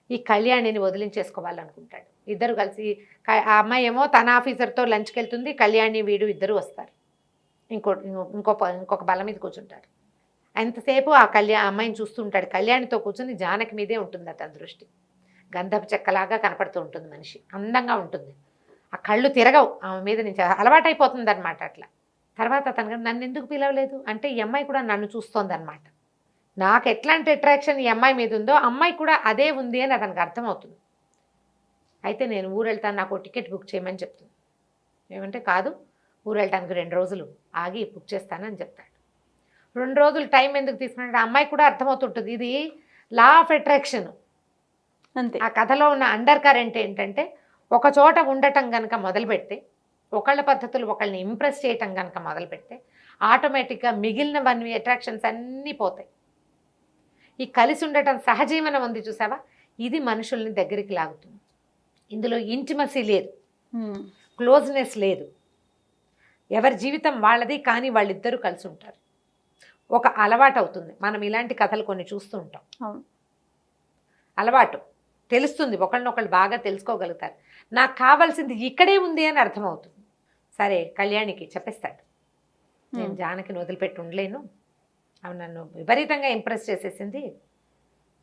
ఈ కళ్యాణిని వదిలించేసుకోవాలనుకుంటాడు. ఇద్దరు కలిసి ఆ అమ్మాయి ఏమో తన ఆఫీసర్తో లంచ్కి వెళ్తుంది, కళ్యాణి వీడు ఇద్దరు వస్తారు, ఇంకొక బల్ల మీద కూర్చుంటారు. ఎంతసేపు ఆ అమ్మాయిని చూస్తుంటాడు. కళ్యాణితో కూర్చుని జానకి మీదే ఉంటుంది అతని దృష్టి, గంధపు చెక్కలాగా కనపడుతూ ఉంటుంది, మనిషి అందంగా ఉంటుంది, ఆ కళ్ళు తిరగవు ఆమె మీద నుంచి, అలవాటైపోతుంది అనమాట. అట్లా తర్వాత తనకు నన్ను ఎందుకు పిలవలేదు అంటే ఈ అమ్మాయి కూడా నన్ను చూస్తోంది అనమాట. నాకు ఎట్లాంటి అట్రాక్షన్ ఈ అమ్మాయి మీద ఉందో అమ్మాయి కూడా అదే ఉంది అని అతనికి అర్థమవుతుంది. అయితే నేను ఊరు వెళ్తాను, నాకు టికెట్ బుక్ చేయమని చెప్తుంది. ఏమంటే కాదు, ఊరు వెళ్ళటానికి 2 రోజులు ఆగి బుక్ చేస్తానని చెప్తాడు. 2 రోజులు టైం ఎందుకు తీసుకున్నాడు, అమ్మాయి కూడా అర్థమవుతుంటుంది ఇది లా ఆఫ్ అట్రాక్షన్. అంతే. ఆ కథలో ఉన్న అండర్ కరెంట్ ఏంటంటే ఒక చోట ఉండటం కనుక మొదలు పెడితే, ఒకళ్ళ పద్ధతులు ఒకళ్ళని ఇంప్రెస్ చేయటం కనుక మొదలు పెడితే ఆటోమేటిక్గా మిగిలినవన్నీ అట్రాక్షన్స్ అన్నీ పోతాయి. ఈ కలిసి ఉండటం సహజీవనం ఉంది చూసావా, ఇది మనుషుల్ని దగ్గరికి లాగుతుంది. ఇందులో ఇంటిమసీ లేదు, క్లోజ్నెస్ లేదు, ఎవరి జీవితం వాళ్ళది, కానీ వాళ్ళిద్దరూ కలిసి ఉంటారు. ఒక అలవాటు అవుతుంది. మనం ఇలాంటి కథలు కొన్ని చూస్తూ ఉంటాం. అలవాటు తెలుస్తుంది, ఒకళ్ళనొకళ్ళు బాగా తెలుసుకోగలుగుతారు. నాకు కావాల్సింది ఇక్కడే ఉంది అని అర్థమవుతుంది. సరే కళ్యాణికి చెప్పేస్తాడు, నేను జానకిని వదిలిపెట్టి ఉండలేను, ఆమె నన్ను విపరీతంగా ఇంప్రెస్ చేసేసింది,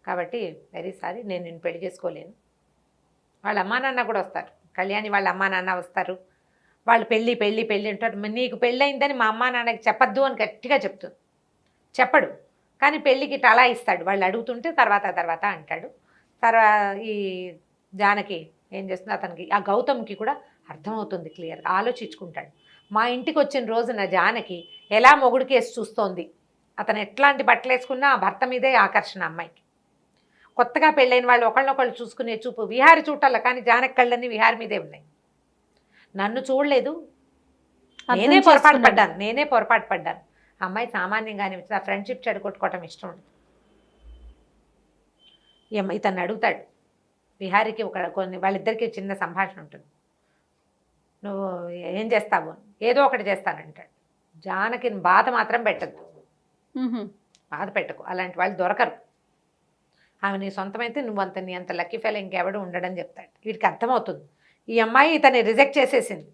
కాబట్టి వెరీ సారీ, నేను నిన్ను పెళ్లి చేసుకోలేను. వాళ్ళ అమ్మా నాన్న కూడా వస్తారు, కళ్యాణి వాళ్ళ అమ్మా నాన్న వస్తారు. వాళ్ళు పెళ్ళి పెళ్ళి పెళ్ళి అంటారు. నీకు పెళ్ళయిందని మా అమ్మా నాన్నకి చెప్పద్దు అని గట్టిగా చెప్తుంది. చెప్పడు, కానీ పెళ్ళికి టలా ఇస్తాడు. వాళ్ళు అడుగుతుంటే తర్వాత తర్వాత అంటాడు. ఈ జానకి ఏం చేస్తుంది, అతనికి ఆ గౌతమ్కి కూడా అర్థమవుతుంది, క్లియర్గా ఆలోచించుకుంటాడు. మా ఇంటికి వచ్చిన రోజున జానకి ఎలా మొగుడికి వేసి చూస్తోంది, అతను ఎట్లాంటి బట్టలు వేసుకున్నా ఆ భర్త మీదే ఆకర్షణ అమ్మాయికి. కొత్తగా పెళ్ళైన వాళ్ళు ఒకళ్ళనొకళ్ళు చూసుకునే చూపు విహారి చూడాల, కానీ జానకి కళ్ళన్నీ విహారి మీదే ఉన్నాయి. నన్ను చూడలేదు, నేనే పొరపాటు పడ్డాను. అమ్మాయి సామాన్యంగానే వచ్చింది, ఆ ఫ్రెండ్షిప్ చెడగొట్టుకోవటం ఇష్టం ఉండదు. ఇతన్ని అడుగుతాడు విహారికి, వాళ్ళిద్దరికీ చిన్న సంభాషణ ఉంటుంది. నువ్వు ఏం చేస్తావు, ఏదో ఒకటి చేస్తానంటాడు. జానకిని బాధ మాత్రం పెట్టద్దు, బాధ పెట్టకు, అలాంటి వాళ్ళు దొరకరు. ఆమె నీ సొంతమైతే నీ అంత లక్కీ ఫెయిల్ ఇంకెవడు ఉండడని చెప్తాడు. వీడికి అర్థమవుతుంది ఈ అమ్మాయి ఇతన్ని రిజెక్ట్ చేసేసింది.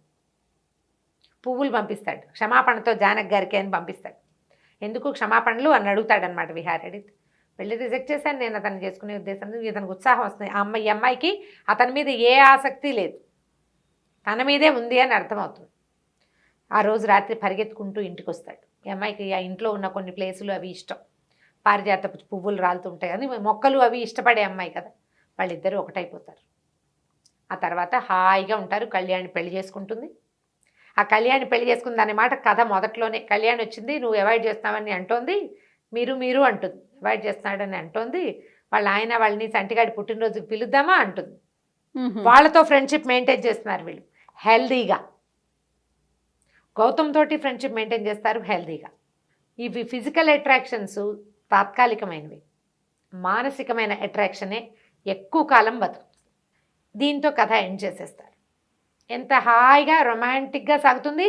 పువ్వులు పంపిస్తాడు, క్షమాపణతో జానకి గారికి అని పంపిస్తాడు. ఎందుకు క్షమాపణలు అని అడుగుతాడనమాట విహారి. అడిగితే పెళ్ళి రిజెక్ట్ చేశాను, నేను అతను చేసుకునే ఉద్దేశం, ఇతనికి ఉత్సాహం వస్తుంది. ఈ అమ్మాయికి అతని మీద ఏ ఆసక్తి లేదు, తన మీదే ఉంది అని అర్థమవుతుంది. ఆ రోజు రాత్రి పరిగెత్తుకుంటూ ఇంటికి వస్తాడు. ఈ అమ్మాయికి ఆ ఇంట్లో ఉన్న కొన్ని ప్లేసులు అవి ఇష్టం, పారిజాత పువ్వులు రాలుతుంటాయి, అని మొక్కలు అవి ఇష్టపడే అమ్మాయి కదా. వాళ్ళిద్దరూ ఒకటైపోతారు. ఆ తర్వాత హాయిగా ఉంటారు. కళ్యాణి పెళ్లి చేసుకుంటుంది. ఆ కళ్యాణి పెళ్లి చేసుకుంది అనే మాట కథ మొదట్లోనే. కళ్యాణి వచ్చింది, నువ్వు అవాయిడ్ చేస్తావని అంటోంది, మీరు అంటుంది, అవాయిడ్ చేస్తున్నాడని అంటోంది. వాళ్ళ వాళ్ళని సంటిగాడి పుట్టినరోజుకి పిలుద్దామా అంటుంది. వాళ్ళతో ఫ్రెండ్షిప్ మెయింటైన్ చేస్తున్నారు వీళ్ళు హెల్దీగా. గౌతమ్ తోటి ఫ్రెండ్షిప్ మెయింటైన్ చేస్తారు హెల్దీగా. ఇవి ఫిజికల్ అట్రాక్షన్స్ తాత్కాలికమైనవి, మానసికమైన అట్రాక్షనే ఎక్కువ కాలం బతుకుతుంది. దీంతో కథ ఎండ్ చేసేస్తారు. ఎంత హాయిగా రొమాంటిక్గా సాగుతుంది,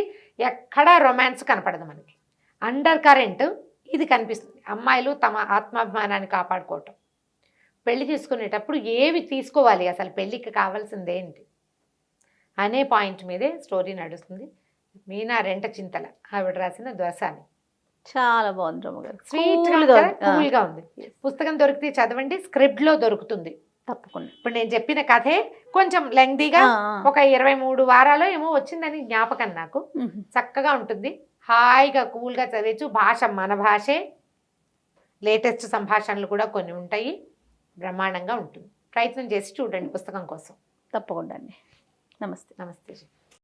ఎక్కడా రొమాన్స్ కనపడదు మనకి. అండర్ కరెంట్ ఇది కనిపిస్తుంది. అమ్మాయిలు తమ ఆత్మాభిమానాన్ని కాపాడుకోవటం, పెళ్లి చేసుకునేటప్పుడు ఏవి తీసుకోవాలి, అసలు పెళ్ళికి కావాల్సింది ఏంటి అనే పాయింట్ మీదే స్టోరీ నడుస్తుంది. మీనా రెంట చింతల ఆవిడ రాసిన దోసాని. చాలా బాగుంది రమ్మగారు, కూల్గా ఉంది. పుస్తకం దొరికితే చదవండి, స్క్రిప్ట్లో దొరుకుతుంది తప్పకుండా. ఇప్పుడు నేను చెప్పిన కథే కొంచెం లెంగ్తీగా ఒక 23 వారాలు ఏమో వచ్చిందని జ్ఞాపకం నాకు. చక్కగా ఉంటుంది, హాయిగా కూల్గా చదివచ్చు. భాష మన భాషే, లేటెస్ట్ సంభాషణలు కూడా కొన్ని ఉంటాయి, బ్రహ్మాండంగా ఉంటుంది. ప్రయత్నం చేసి చూడండి పుస్తకం కోసం. తప్పకుండా అండి. నమస్తే. నమస్తే.